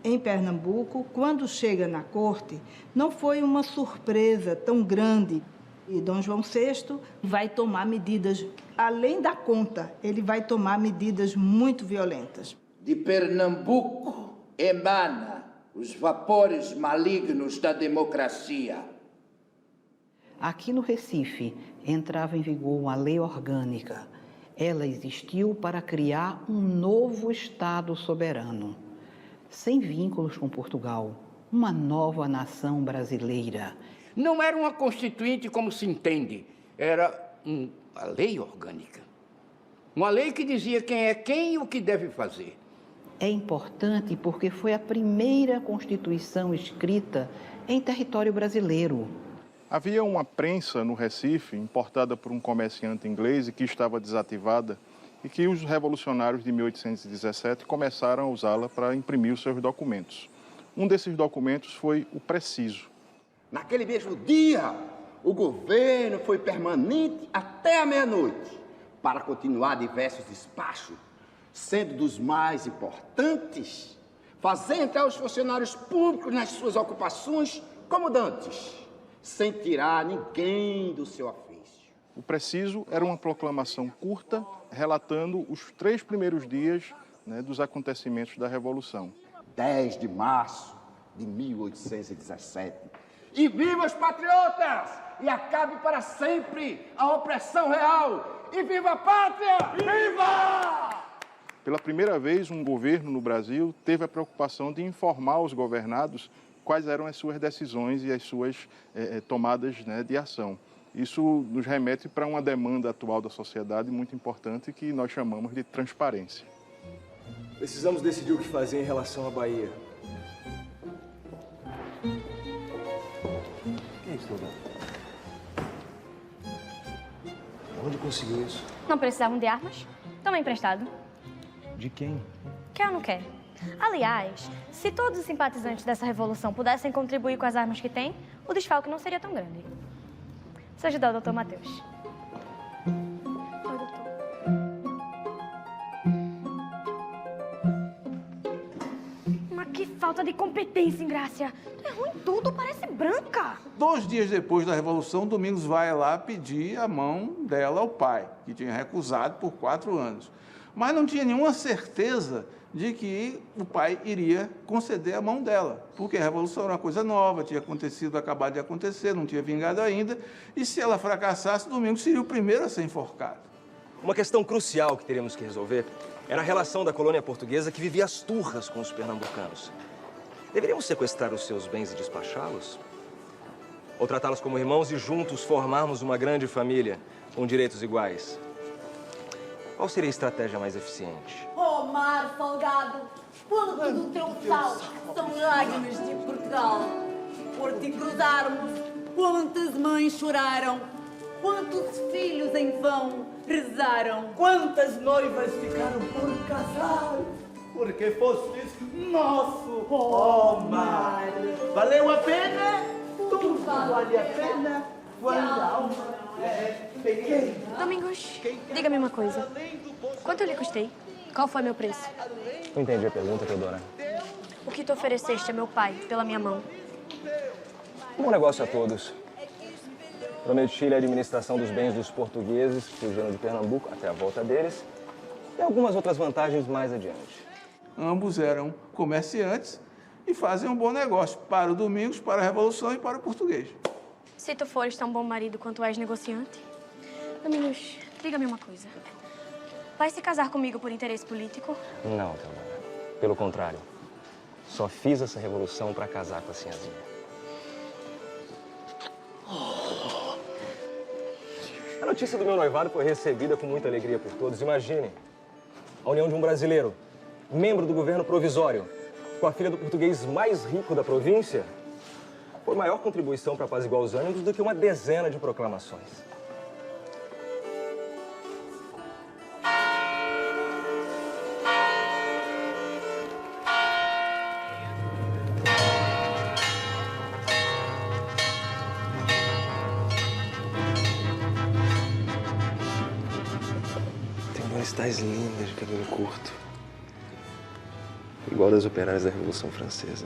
em Pernambuco, quando chega na corte, não foi uma surpresa tão grande. E Dom João VI vai tomar medidas, além da conta, ele vai tomar medidas muito violentas. De Pernambuco emana os vapores malignos da democracia. Aqui no Recife entrava em vigor uma lei orgânica Ela existiu para criar um novo Estado soberano, sem vínculos com Portugal, uma nova nação brasileira. Não era uma constituinte como se entende, era uma lei orgânica. Uma lei que dizia quem é quem e o que deve fazer. É importante porque foi a primeira Constituição escrita em território brasileiro. Havia uma prensa no Recife, importada por um comerciante inglês e que estava desativada, e que os revolucionários de 1817 começaram a usá-la para imprimir os seus documentos. Um desses documentos foi o Preciso. Naquele mesmo dia, o governo foi permanente até a meia-noite para continuar diversos despachos, sendo dos mais importantes, fazer entrar os funcionários públicos nas suas ocupações como dantes, sem tirar ninguém do seu ofício. O Preciso era uma proclamação curta, relatando os 3 primeiros dias, dos acontecimentos da Revolução. 10 de março de 1817. E viva os patriotas! E acabe para sempre a opressão real! E viva a pátria! Viva! Pela primeira vez, um governo no Brasil teve a preocupação de informar os governados quais eram as suas decisões e as suas tomadas de ação. Isso nos remete para uma demanda atual da sociedade muito importante que nós chamamos de transparência. Precisamos decidir o que fazer em relação à Bahia. Quem é isso, Dona? Onde conseguiu isso? Não precisavam de armas? Toma emprestado. De quem? Quer ou não quer? Aliás, se todos os simpatizantes dessa revolução pudessem contribuir com as armas que têm, o desfalque não seria tão grande. Preciso ajudar o doutor Matheus. Oi, doutor. Mas que falta de competência, Ingrácia. Tu é ruim em tudo, parece branca. 2 dias depois da Revolução, Domingos vai lá pedir a mão dela ao pai, que tinha recusado por 4 anos. Mas não tinha nenhuma certeza de que o pai iria conceder a mão dela, porque a Revolução era uma coisa nova, tinha acabado de acontecer, não tinha vingado ainda, e se ela fracassasse, Domingos seria o primeiro a ser enforcado. Uma questão crucial que teríamos que resolver era a relação da colônia portuguesa que vivia às turras com os pernambucanos. Deveríamos sequestrar os seus bens e despachá-los? Ou tratá-los como irmãos e juntos formarmos uma grande família com direitos iguais? Qual seria a estratégia mais eficiente? Oh, mar salgado, quanto do teu sal são lágrimas de Portugal. Por te cruzarmos, quantas mães choraram, quantos filhos em vão rezaram. Quantas noivas ficaram por casar, porque fostes nosso, oh mar. Valeu a pena? Tudo vale a pena quando a alma é pequena. Domingos, diga-me uma coisa. Quanto eu lhe custei? Qual foi meu preço? Não entendi a pergunta, Teodora. O que tu ofereceste a meu pai pela minha mão? Um bom negócio a todos. Prometi-lhe a administração dos bens dos portugueses que fugiram de Pernambuco até a volta deles e algumas outras vantagens mais adiante. Ambos eram comerciantes e fazem um bom negócio para o Domingos, para a Revolução e para o português. Se tu fores tão bom marido quanto és negociante. Domingos, diga-me uma coisa. Vai se casar comigo por interesse político? Não, Teodora. Pelo contrário. Só fiz essa revolução para casar com a Sinhazinha. A notícia do meu noivado foi recebida com muita alegria por todos. Imagine, a união de um brasileiro, membro do governo provisório, com a filha do português mais rico da província, foi maior contribuição para apaziguar os ânimos do que uma dezena de proclamações. Estás linda de cabelo curto. Igual das operárias da Revolução Francesa.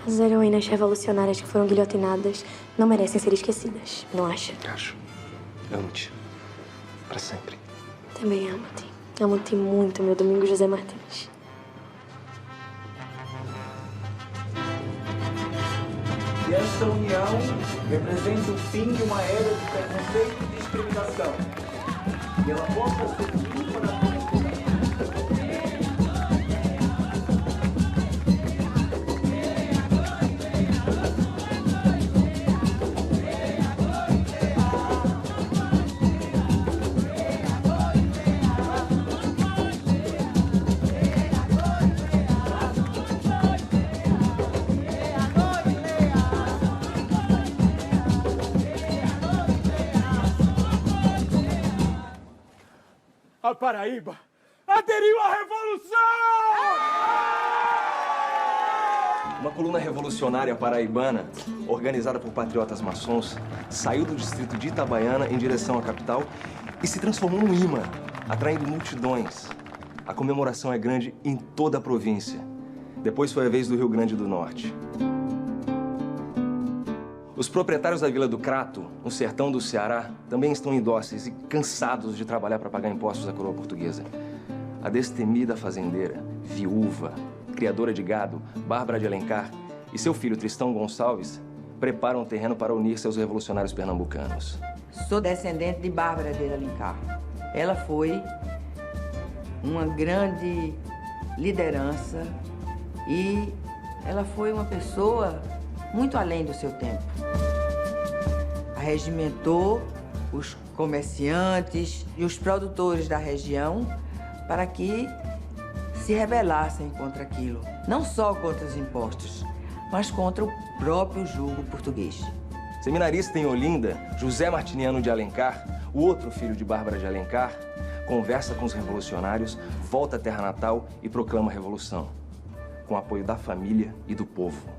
As heroínas revolucionárias que foram guilhotinadas não merecem ser esquecidas, não acha? Acho. Amo-te. Para sempre. Também amo-te. Amo-te muito, meu Domingos José Martins. E esta união representa o fim de uma era de preconceito e discriminação. A Paraíba aderiu à Revolução! Uma coluna revolucionária paraibana, organizada por patriotas maçons, saiu do distrito de Itabaiana em direção à capital e se transformou num imã, atraindo multidões. A comemoração é grande em toda a província. Depois foi a vez do Rio Grande do Norte. Os proprietários da Vila do Crato, no sertão do Ceará, também estão indóceis e cansados de trabalhar para pagar impostos à coroa portuguesa. A destemida fazendeira, viúva, criadora de gado, Bárbara de Alencar e seu filho Tristão Gonçalves preparam o terreno para unir-se aos revolucionários pernambucanos. Sou descendente de Bárbara de Alencar. Ela foi uma grande liderança e ela foi uma pessoa muito além do seu tempo. Arregimentou os comerciantes e os produtores da região para que se rebelassem contra aquilo. Não só contra os impostos, mas contra o próprio jugo português. Seminarista em Olinda, José Martiniano de Alencar, o outro filho de Bárbara de Alencar, conversa com os revolucionários, volta à terra natal e proclama a revolução, com apoio da família e do povo.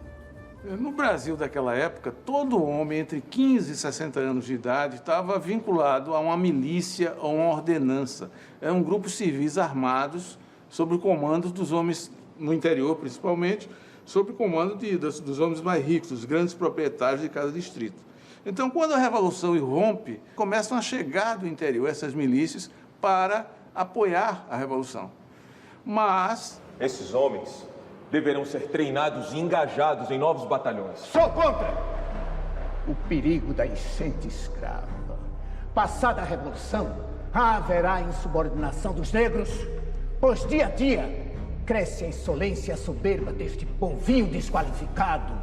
No Brasil daquela época, todo homem entre 15 e 60 anos de idade estava vinculado a uma milícia ou uma ordenança. Eram grupos civis armados sob o comando dos homens, no interior principalmente, sob o comando dos homens mais ricos, dos grandes proprietários de cada distrito. Então, quando a Revolução irrompe, começam a chegar do interior essas milícias para apoiar a Revolução. Mas esses homens deverão ser treinados e engajados em novos batalhões. Sou contra o perigo da enchente escrava. Passada a Revolução, haverá insubordinação dos negros, pois dia a dia cresce a insolência e a soberba deste povinho desqualificado.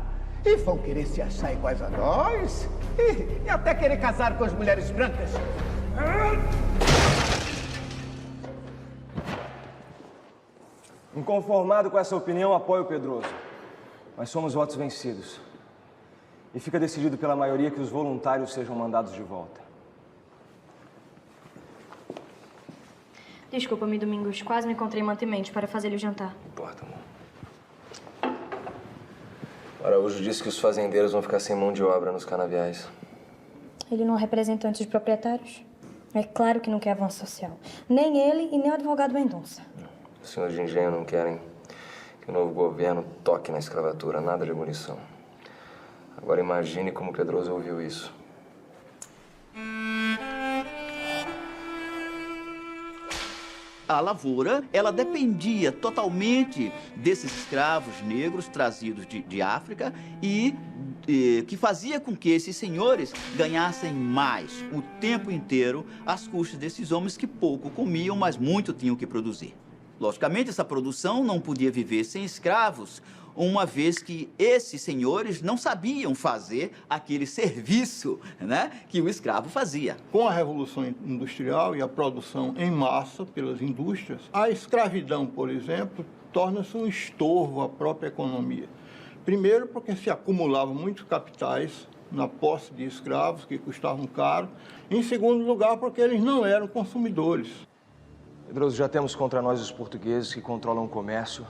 E vão querer se achar iguais a nós e até querer casar com as mulheres brancas. Inconformado com essa opinião, apoio o Pedroso. Mas somos votos vencidos. E fica decidido pela maioria que os voluntários sejam mandados de volta. Desculpa-me, Domingos. Quase me encontrei mantimente para fazer-lhe o jantar. Não importa, amor. Araújo disse que os fazendeiros vão ficar sem mão de obra nos canaviais. Ele não é representante dos proprietários? É claro que não quer avanço social. Nem ele e nem o advogado Mendonça. Os senhores de engenho não querem que o novo governo toque na escravatura, nada de abolição. Agora imagine como Pedroso ouviu isso. A lavoura, ela dependia totalmente desses escravos negros trazidos de África e que fazia com que esses senhores ganhassem mais o tempo inteiro às custas desses homens que pouco comiam, mas muito tinham que produzir. Logicamente, essa produção não podia viver sem escravos, uma vez que esses senhores não sabiam fazer aquele serviço, né, que o escravo fazia. Com a Revolução Industrial e a produção em massa pelas indústrias, a escravidão, por exemplo, torna-se um estorvo à própria economia. Primeiro, porque se acumulavam muitos capitais na posse de escravos, que custavam caro. Em segundo lugar, porque eles não eram consumidores. Pedroso, já temos contra nós os portugueses que controlam o comércio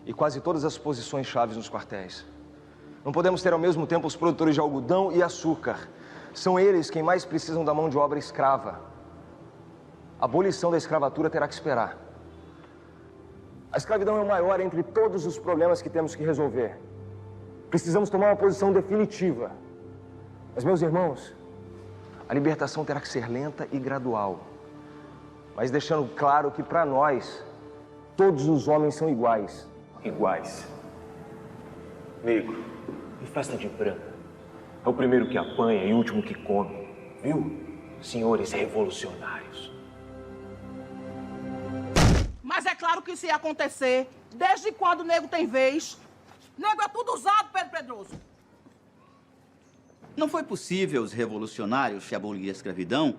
e quase todas as posições chaves nos quartéis. Não podemos ter ao mesmo tempo os produtores de algodão e açúcar. São eles quem mais precisam da mão de obra escrava. A abolição da escravatura terá que esperar. A escravidão é o maior entre todos os problemas que temos que resolver. Precisamos tomar uma posição definitiva. Mas, meus irmãos, a libertação terá que ser lenta e gradual. Mas deixando claro que, para nós, todos os homens são iguais. Iguais. Negro, me faça de branca. É o primeiro que apanha e o último que come. Viu? Senhores revolucionários. Mas é claro que isso ia acontecer. Desde quando o nego tem vez? Nego é tudo usado, Pedro Pedroso. Não foi possível os revolucionários abolir a escravidão,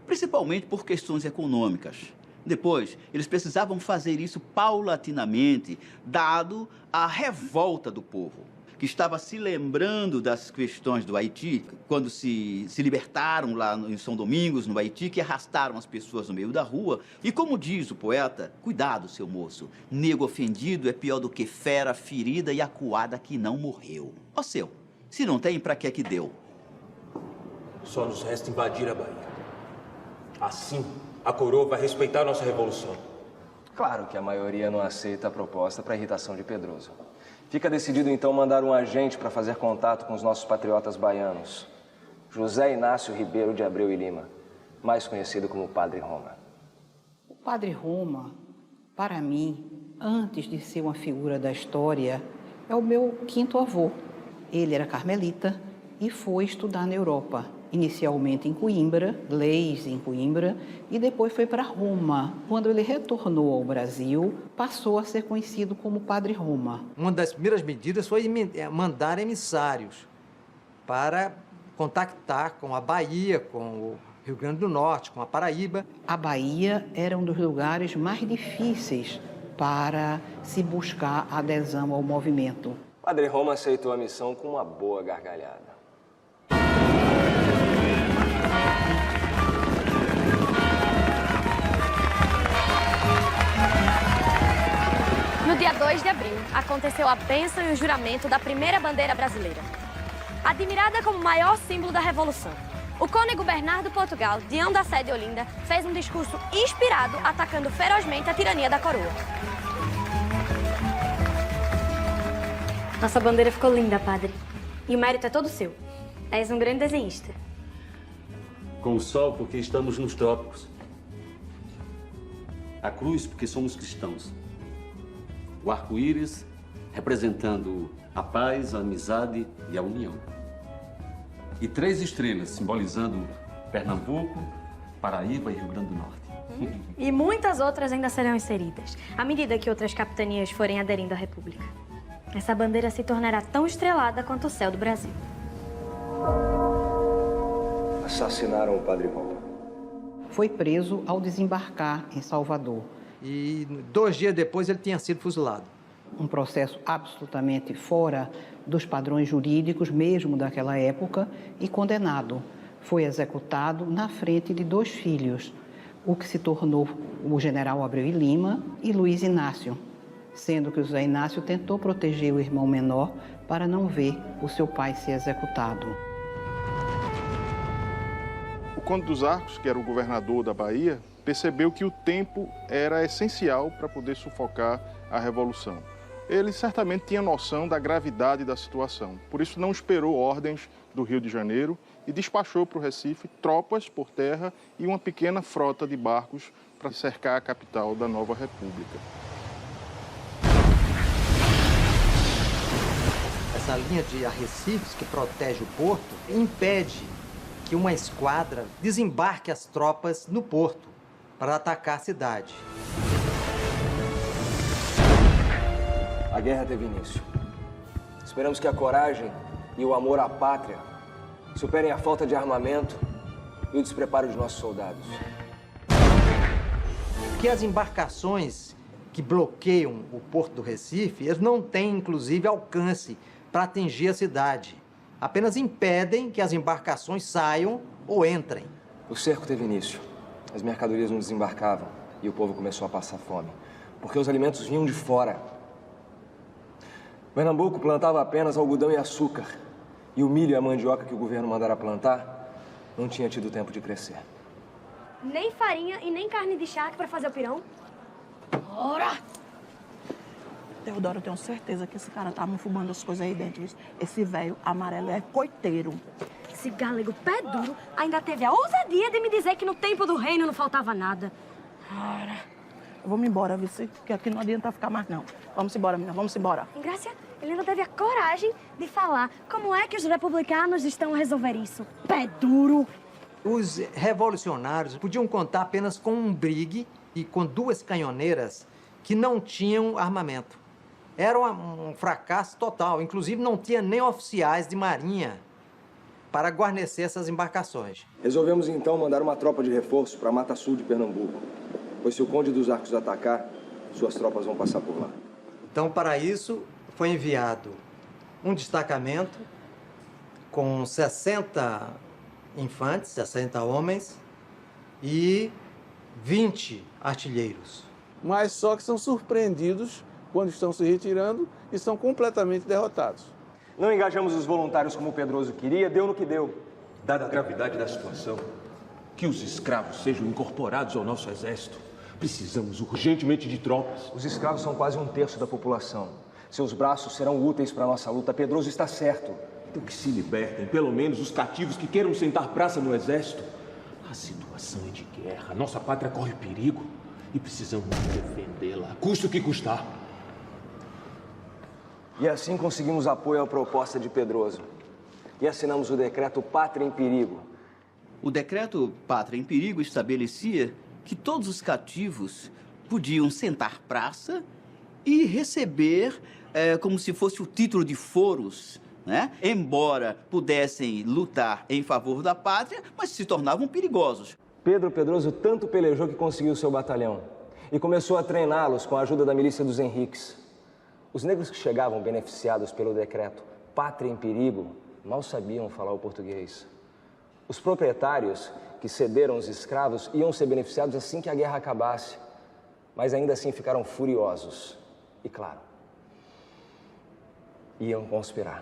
principalmente por questões econômicas. Depois, eles precisavam fazer isso paulatinamente, dado a revolta do povo, que estava se lembrando das questões do Haiti, quando se libertaram lá em São Domingos, no Haiti, que arrastaram as pessoas no meio da rua. E como diz o poeta, cuidado, seu moço, nego ofendido é pior do que fera ferida e acuada que não morreu. Ó seu, se não tem, pra que deu? Só nos resta invadir a Bahia. Assim, a coroa vai respeitar a nossa revolução. Claro que a maioria não aceita a proposta para irritação de Pedroso. Fica decidido, então, mandar um agente para fazer contato com os nossos patriotas baianos. José Inácio Ribeiro de Abreu e Lima, mais conhecido como Padre Roma. O Padre Roma, para mim, antes de ser uma figura da história, é o meu quinto avô. Ele era carmelita e foi estudar na Europa. Inicialmente em Coimbra, leis em Coimbra, e depois foi para Roma. Quando ele retornou ao Brasil, passou a ser conhecido como Padre Roma. Uma das primeiras medidas foi mandar emissários para contactar com a Bahia, com o Rio Grande do Norte, com a Paraíba. A Bahia era um dos lugares mais difíceis para se buscar adesão ao movimento. Padre Roma aceitou a missão com uma boa gargalhada. No dia 2 de abril, aconteceu a bênção e o juramento da primeira bandeira brasileira. Admirada como o maior símbolo da Revolução, o cônego Bernardo Portugal, diante da sede de Olinda, fez um discurso inspirado, atacando ferozmente a tirania da coroa. Nossa bandeira ficou linda, padre. E o mérito é todo seu. És um grande desenhista. Com o sol, porque estamos nos trópicos. A cruz, porque somos cristãos. O arco-íris, representando a paz, a amizade e a união. E 3 estrelas, simbolizando Pernambuco, Paraíba e Rio Grande do Norte. E muitas outras ainda serão inseridas, à medida que outras capitanias forem aderindo à República. Essa bandeira se tornará tão estrelada quanto o céu do Brasil. Assassinaram o Padre Roma. Foi preso ao desembarcar em Salvador. E 2 dias depois ele tinha sido fuzilado. Um processo absolutamente fora dos padrões jurídicos, mesmo daquela época, e condenado. Foi executado na frente de 2 filhos, o que se tornou o general Abreu e Lima e Luiz Inácio, sendo que o José Inácio tentou proteger o irmão menor para não ver o seu pai ser executado. O Conde dos Arcos, que era o governador da Bahia, percebeu que o tempo era essencial para poder sufocar a Revolução. Ele certamente tinha noção da gravidade da situação, por isso não esperou ordens do Rio de Janeiro e despachou para o Recife tropas por terra e uma pequena frota de barcos para cercar a capital da nova República. Essa linha de arrecifes que protege o porto impede que uma esquadra desembarque as tropas no porto para atacar a cidade. A guerra teve início. Esperamos que a coragem e o amor à pátria superem a falta de armamento e o despreparo de nossos soldados. Que as embarcações que bloqueiam o porto do Recife, eles não têm, inclusive, alcance para atingir a cidade. Apenas impedem que as embarcações saiam ou entrem. O cerco teve início. As mercadorias não desembarcavam e o povo começou a passar fome, porque os alimentos vinham de fora. Pernambuco plantava apenas algodão e açúcar, e o milho e a mandioca que o governo mandara plantar não tinha tido tempo de crescer. Nem farinha e nem carne de charque para fazer o pirão? Ora! Teodoro, eu tenho certeza que esse cara tá fumando as coisas aí dentro. Esse velho amarelo é coiteiro. Esse galego pé duro ainda teve a ousadia de me dizer que no tempo do reino não faltava nada. Ora! Eu vou me embora, viu? Porque aqui não adianta ficar mais, não. Vamos embora, menina, vamos embora. Ingrácia, ele ainda teve a coragem de falar como é que os republicanos estão a resolver isso. Pé duro! Os revolucionários podiam contar apenas com um brigue e com 2 canhoneiras que não tinham armamento. Era um fracasso total. Inclusive, não tinha nem oficiais de marinha para guarnecer essas embarcações. Resolvemos, então, mandar uma tropa de reforço para a Mata Sul de Pernambuco. Pois se o Conde dos Arcos atacar, suas tropas vão passar por lá. Então, para isso, foi enviado um destacamento com 60 infantes, 60 homens e 20 artilheiros. Mas só que são surpreendidos quando estão se retirando e são completamente derrotados. Não engajamos os voluntários como o Pedroso queria, deu no que deu. Dada a gravidade da situação, que os escravos sejam incorporados ao nosso exército. Precisamos urgentemente de tropas. Os escravos são quase 1/3 da população. Seus braços serão úteis para a nossa luta. Pedroso está certo. Então que se libertem, pelo menos, os cativos que queiram sentar praça no exército. A situação é de guerra. Nossa pátria corre perigo. E precisamos defendê-la, custe o que custar. E assim conseguimos apoio à proposta de Pedroso. E assinamos o decreto Pátria em Perigo. O decreto Pátria em Perigo estabelecia que todos os cativos podiam sentar praça e receber como se fosse o título de foros, né? Embora pudessem lutar em favor da pátria, mas se tornavam perigosos. Pedro Pedroso tanto pelejou que conseguiu seu batalhão e começou a treiná-los com a ajuda da milícia dos Henriques. Os negros que chegavam beneficiados pelo decreto Pátria em Perigo mal sabiam falar o português. Os proprietários que cederam os escravos iam ser beneficiados assim que a guerra acabasse, mas ainda assim ficaram furiosos. E claro, iam conspirar.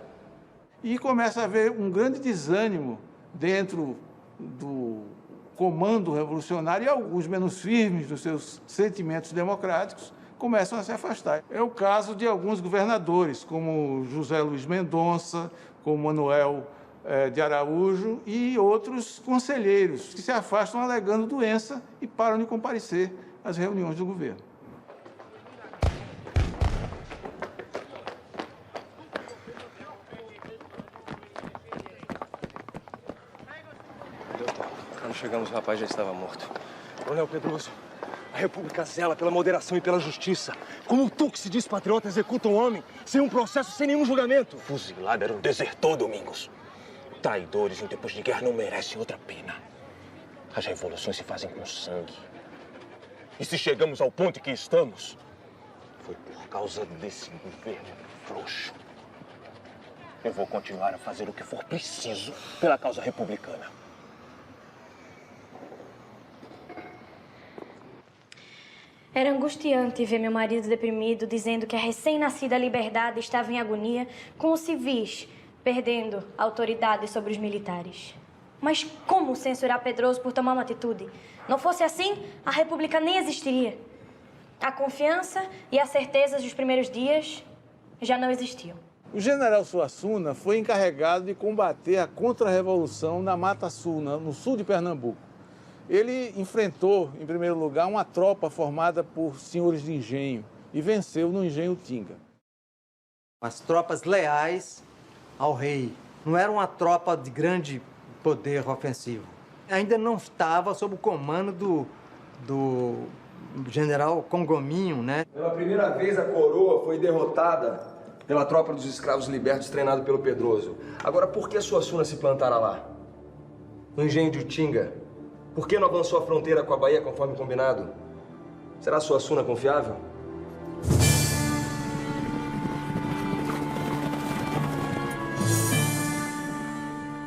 E começa a haver um grande desânimo dentro do comando revolucionário e alguns menos firmes dos seus sentimentos democráticos começam a se afastar. É o caso de alguns governadores, como José Luiz Mendonça, como Manuel de Araújo e outros conselheiros que se afastam alegando doença e param de comparecer às reuniões do governo. Quando chegamos, o rapaz já estava morto. Coronel Pedroso, a República zela pela moderação e pela justiça. Como tu, que se diz patriota, executa um homem sem um processo, sem nenhum julgamento? Fuzilado era um desertor, Domingos. Traidores em tempos de guerra não merecem outra pena. As revoluções se fazem com sangue. E se chegamos ao ponto em que estamos, foi por causa desse governo frouxo. Eu vou continuar a fazer o que for preciso pela causa republicana. Era angustiante ver meu marido deprimido, dizendo que a recém-nascida liberdade estava em agonia, com os civis perdendo a autoridade sobre os militares. Mas como censurar Pedroso por tomar uma atitude? Não fosse assim, a República nem existiria. A confiança e as certezas dos primeiros dias já não existiam. O general Suassuna foi encarregado de combater a contra-revolução na Mata Sul, no sul de Pernambuco. Ele enfrentou, em primeiro lugar, uma tropa formada por senhores de engenho e venceu no engenho Tinga. As tropas leais ao rei. Não era uma tropa de grande poder ofensivo. Ainda não estava sob o comando do general Congominho, né? Pela primeira vez, a coroa foi derrotada pela tropa dos escravos libertos treinado pelo Pedroso. Agora, por que Suassuna se plantara lá? No engenho de Utinga? Por que não avançou a fronteira com a Bahia conforme combinado? Será Suassuna confiável?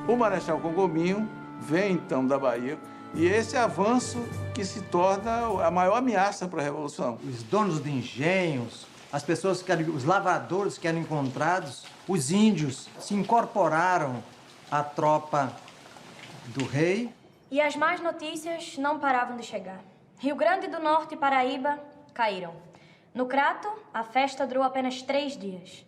O Marechal Congominho vem, então, da Bahia, e esse avanço que se torna a maior ameaça para a Revolução. Os donos de engenhos, as pessoas que eram, os lavradores que eram encontrados, os índios se incorporaram à tropa do rei. E as más notícias não paravam de chegar. Rio Grande do Norte e Paraíba caíram. No Crato, a festa durou apenas 3 dias.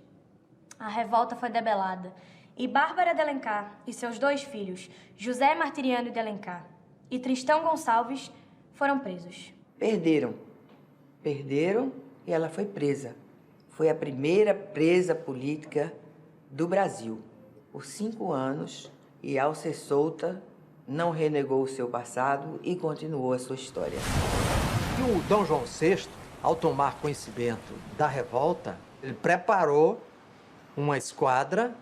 A revolta foi debelada. E Bárbara de Alencar e seus 2 filhos, José Martiriano de Alencar e Tristão Gonçalves, foram presos. Perderam e ela foi presa. Foi a primeira presa política do Brasil por 5 anos e, ao ser solta, não renegou o seu passado e continuou a sua história. E o Dom João VI ao tomar conhecimento da revolta, ele preparou uma esquadra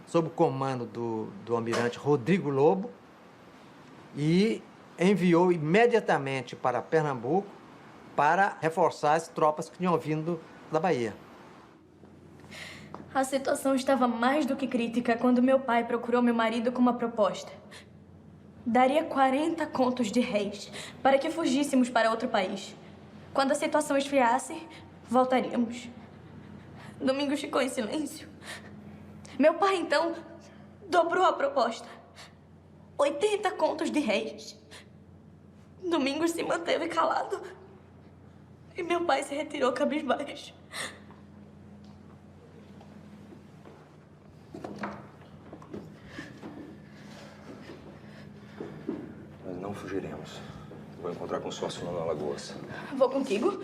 sob o comando do almirante Rodrigo Lobo e enviou imediatamente para Pernambuco para reforçar as tropas que tinham vindo da Bahia. A situação estava mais do que crítica quando meu pai procurou meu marido com uma proposta. Daria 40 contos de réis para que fugíssemos para outro país. Quando a situação esfriasse, voltaríamos. Domingos ficou em silêncio. Meu pai, então, dobrou a proposta. 80 contos de réis. Domingos se manteve calado. E meu pai se retirou cabisbaixo. Nós não fugiremos. Vou encontrar com sua Suna na Lagoas. Vou contigo?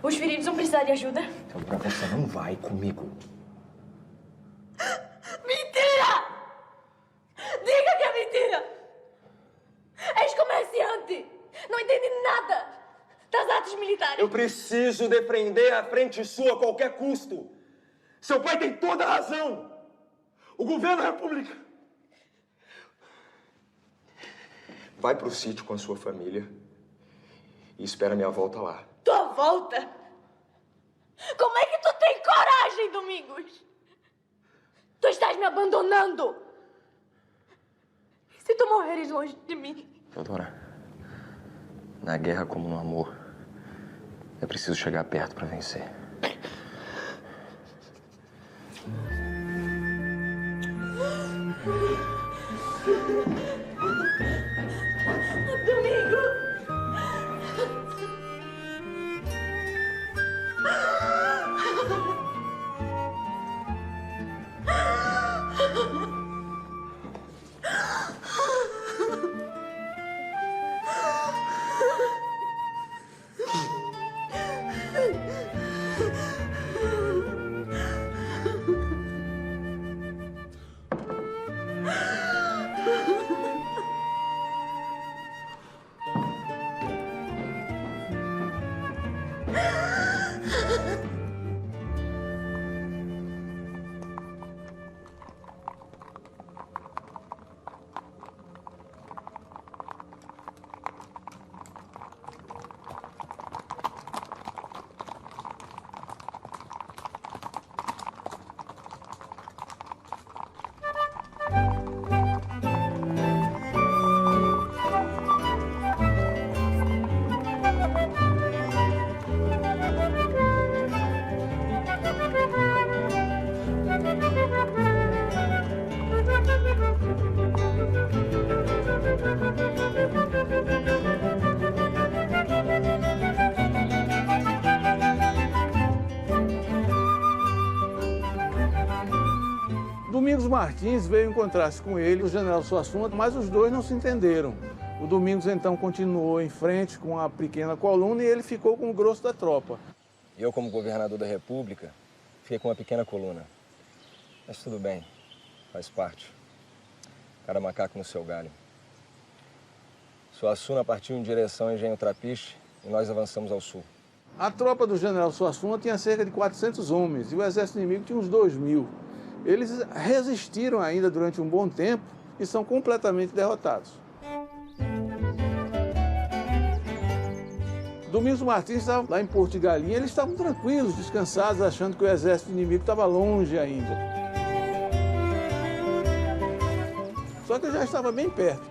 Os feridos vão precisar de ajuda. Então, pra você não vai comigo. Mentira! Diga que é mentira! És comerciante! Não entende nada das artes militares! Eu preciso defender a frente sul a qualquer custo. Seu pai tem toda a razão. O governo da República... Vai pro sítio com a sua família e espera minha volta lá. Tua volta? Como é que tu tem coragem, Domingos? Tu estás me abandonando! E se tu morreres longe de mim? Teodora, na guerra como no amor, é preciso chegar perto para vencer. Domingos Martins veio encontrar-se com ele, o general Suassuna, mas os dois não se entenderam. O Domingos, então, continuou em frente com a pequena coluna e ele ficou com o grosso da tropa. Eu, como governador da República, fiquei com uma pequena coluna. Mas tudo bem, faz parte. Cada macaco no seu galho. Suassuna partiu em direção ao Engenho Trapiche e nós avançamos ao sul. A tropa do general Suassuna tinha cerca de 400 homens e o exército inimigo tinha uns 2.000. Eles resistiram ainda durante um bom tempo e são completamente derrotados. Domingos Martins estava lá em Porto de Galinha, eles estavam tranquilos, descansados, achando que o exército inimigo estava longe ainda. Só que ele já estava bem perto.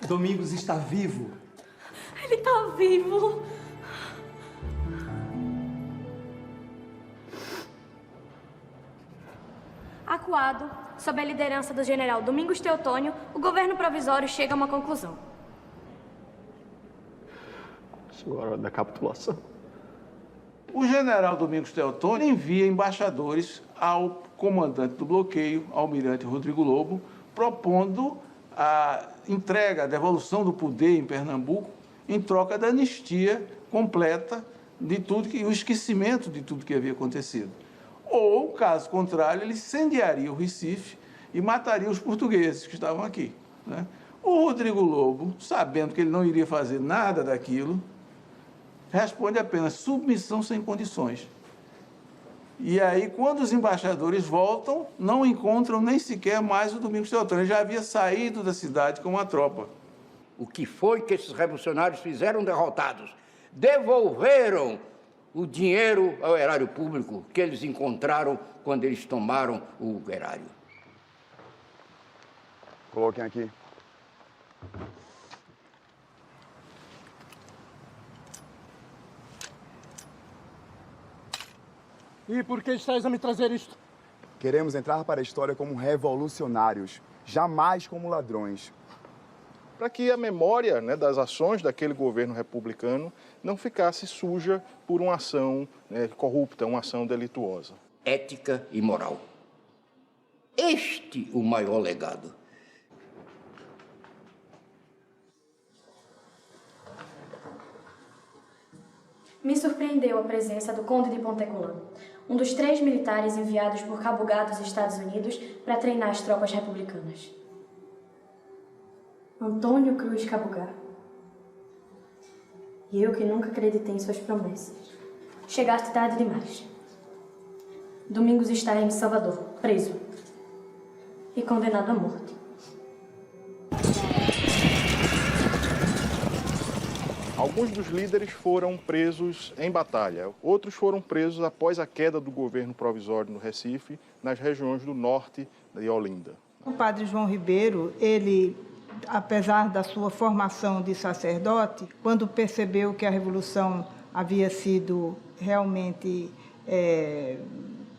Domingos está vivo. Ele está vivo. Acuado, sob a liderança do general Domingos Teotônio, o governo provisório chega a uma conclusão. Chegou a hora da capitulação. O general Domingos Teotônio envia embaixadores ao comandante do bloqueio, almirante Rodrigo Lobo, propondo a entrega, a devolução do poder em Pernambuco em troca da anistia completa de tudo o esquecimento de tudo que havia acontecido. Ou, caso contrário, ele incendiaria o Recife e mataria os portugueses que estavam aqui, né? O Rodrigo Lobo, sabendo que ele não iria fazer nada daquilo, responde apenas submissão sem condições. E aí, quando os embaixadores voltam, não encontram nem sequer mais o Domingos Teotônio. Ele já havia saído da cidade com uma tropa. O que foi que esses revolucionários fizeram derrotados? Devolveram o dinheiro ao erário público que eles encontraram quando eles tomaram o erário. Coloquem aqui. E por que estás a me trazer isto? Queremos entrar para a história como revolucionários, jamais como ladrões. Para que a memória, né, das ações daquele governo republicano não ficasse suja por uma ação, né, corrupta, uma ação delituosa. Ética e moral. Este o maior legado. Me surpreendeu a presença do Conde de Pontecolan, um dos 3 militares enviados por Cabo Gado aos Estados Unidos para treinar as tropas republicanas. Antônio Cruz Cabugá. E eu que nunca acreditei em suas promessas. Chegaste tarde demais. Domingos está em Salvador, preso. E condenado à morte. Alguns dos líderes foram presos em batalha, outros foram presos após a queda do governo provisório no Recife, nas regiões do norte de Olinda. O padre João Ribeiro, ele, apesar da sua formação de sacerdote, quando percebeu que a Revolução havia sido realmente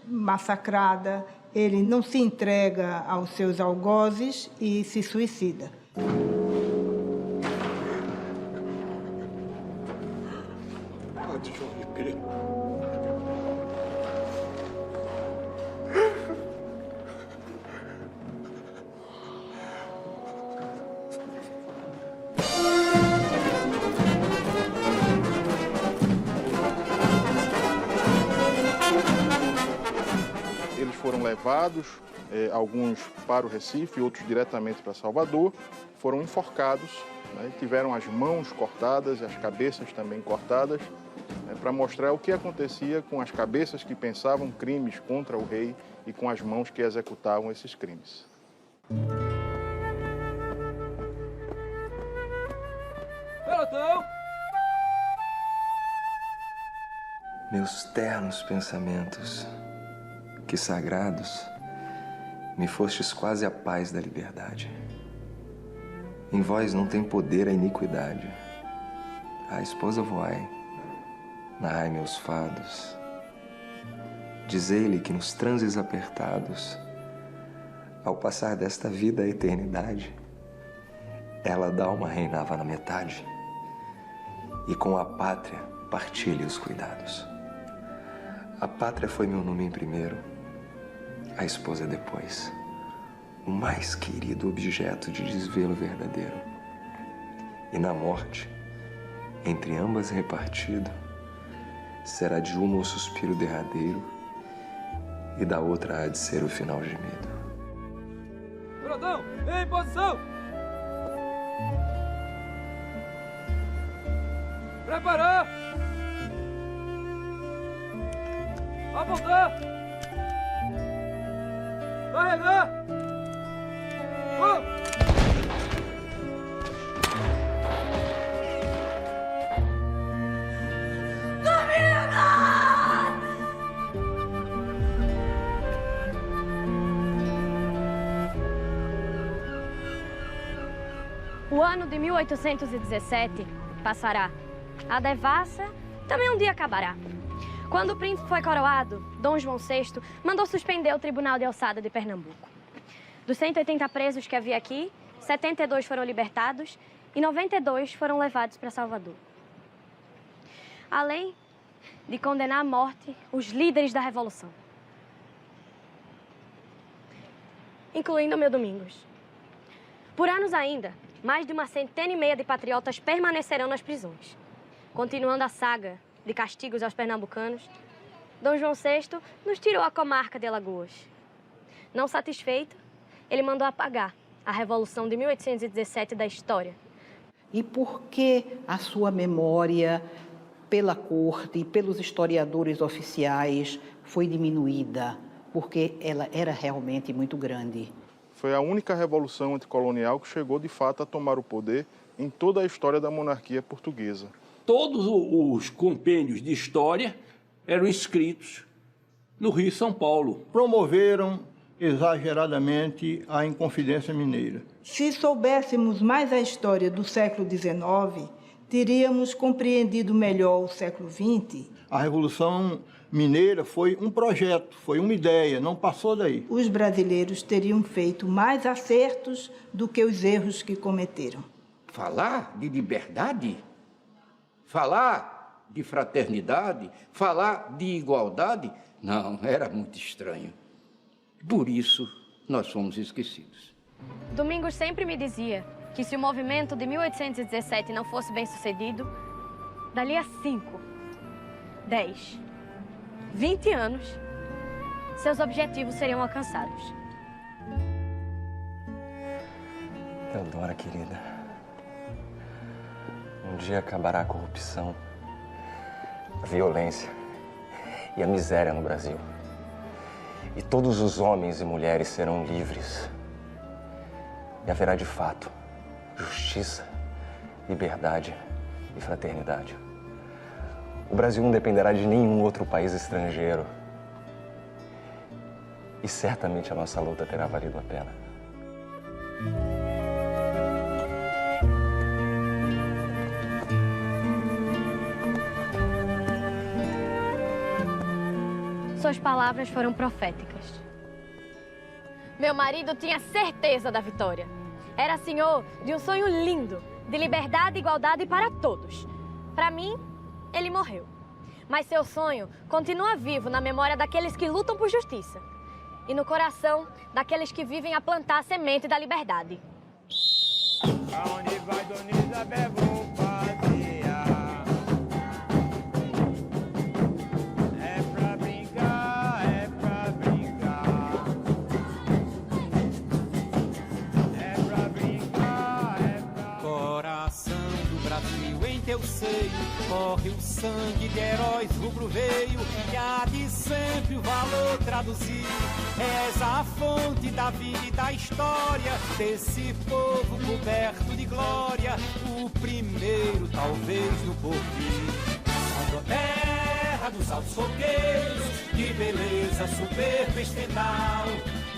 massacrada, ele não se entrega aos seus algozes e se suicida. Padre João Ribeiro. Eles foram levados, alguns para o Recife, outros diretamente para Salvador, foram enforcados, né, tiveram as mãos cortadas e as cabeças também cortadas, para mostrar o que acontecia com as cabeças que pensavam crimes contra o rei e com as mãos que executavam esses crimes. Pelotão! Meus ternos pensamentos, que sagrados, me fostes quase a paz da liberdade. Em vós não tem poder a iniquidade. A esposa voai, narrai meus fados. Dizei-lhe que nos transes apertados, ao passar desta vida à eternidade, ela d'alma reinava na metade, e com a pátria partilhe os cuidados. A pátria foi meu nome em primeiro, a esposa depois, o mais querido objeto de desvelo verdadeiro. E na morte, entre ambas repartido, será de uma o suspiro derradeiro e da outra há de ser o final gemido. Pelotão, em posição! Preparar! Apontar! Carregar! Vamos! O ano de 1817 passará. A devassa também um dia acabará. Quando o príncipe foi coroado, Dom João VI mandou suspender o Tribunal de Alçada de Pernambuco. Dos 180 presos que havia aqui, 72 foram libertados e 92 foram levados para Salvador. Além de condenar à morte os líderes da Revolução, incluindo o meu Domingos. Por anos ainda, mais de 150 de patriotas permanecerão nas prisões. Continuando a saga de castigos aos pernambucanos, Dom João VI nos tirou a comarca de Alagoas. Não satisfeito, ele mandou apagar a Revolução de 1817 da história. E por que a sua memória pela corte e pelos historiadores oficiais foi diminuída? Porque ela era realmente muito grande. Foi a única revolução anticolonial que chegou de fato a tomar o poder em toda a história da monarquia portuguesa. Todos os compêndios de história eram escritos no Rio e São Paulo. Promoveram exageradamente a Inconfidência Mineira. Se soubéssemos mais a história do século XIX, teríamos compreendido melhor o século XX. A Revolução Mineira foi um projeto, foi uma ideia, não passou daí. Os brasileiros teriam feito mais acertos do que os erros que cometeram. Falar de liberdade, falar de fraternidade, falar de igualdade, não, era muito estranho. Por isso, nós fomos esquecidos. Domingos sempre me dizia que se o movimento de 1817 não fosse bem sucedido, dali a 5, 10, 20 anos, seus objetivos seriam alcançados. Teodora, querida, um dia acabará a corrupção, a violência e a miséria no Brasil. E todos os homens e mulheres serão livres. E haverá de fato justiça, liberdade e fraternidade. O Brasil não dependerá de nenhum outro país estrangeiro. E certamente a nossa luta terá valido a pena. Suas palavras foram proféticas. Meu marido tinha certeza da vitória. Era senhor de um sonho lindo, de liberdade e igualdade para todos. Para mim, ele morreu. Mas seu sonho continua vivo na memória daqueles que lutam por justiça e no coração daqueles que vivem a plantar a semente da liberdade. Aonde vai, Dona Isabel, vou passear. É pra brincar, é pra brincar. É pra brincar, é pra... Coração do Brasil, em teu seio corre o sangue de heróis rubro-veio, que há de sempre o valor traduzir. És a fonte da vida e da história desse povo coberto de glória, o primeiro talvez no porvir. Salve a terra dos altos fogueiros, de beleza soberba estendal,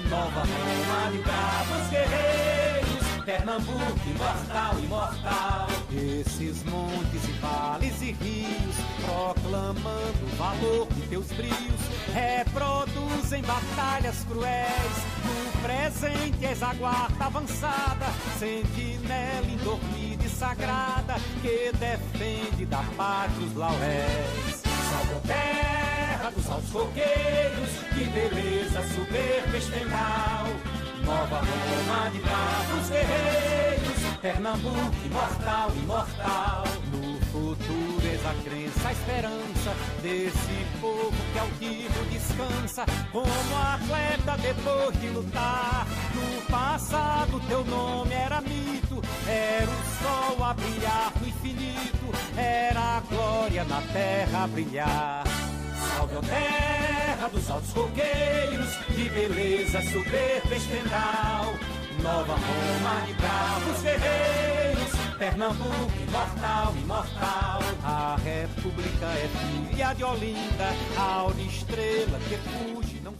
Nova Roma de bravos guerreiros, Pernambuco imortal, imortal. Esses montes e vales e rios, proclamando o valor de teus brios, reproduzem batalhas cruéis. No presente és a guarda avançada, sentinela indormida e sagrada, que defende da pátria os lauréis. Salve a terra dos altos coqueiros, que beleza soberba estendal, Nova Roma de bravos guerreiros, Pernambuco imortal, imortal. No futuro és a crença, a esperança desse povo que altivo descansa, como atleta depois de lutar. No passado teu nome era mito, era o sol a brilhar no infinito, era a glória na terra a brilhar. Salve a terra dos altos coqueiros, de beleza soberba estendal, Nova Roma de bravos guerreiros, Pernambuco imortal, imortal. A república é filha de Olinda, a aura estrela que fuge não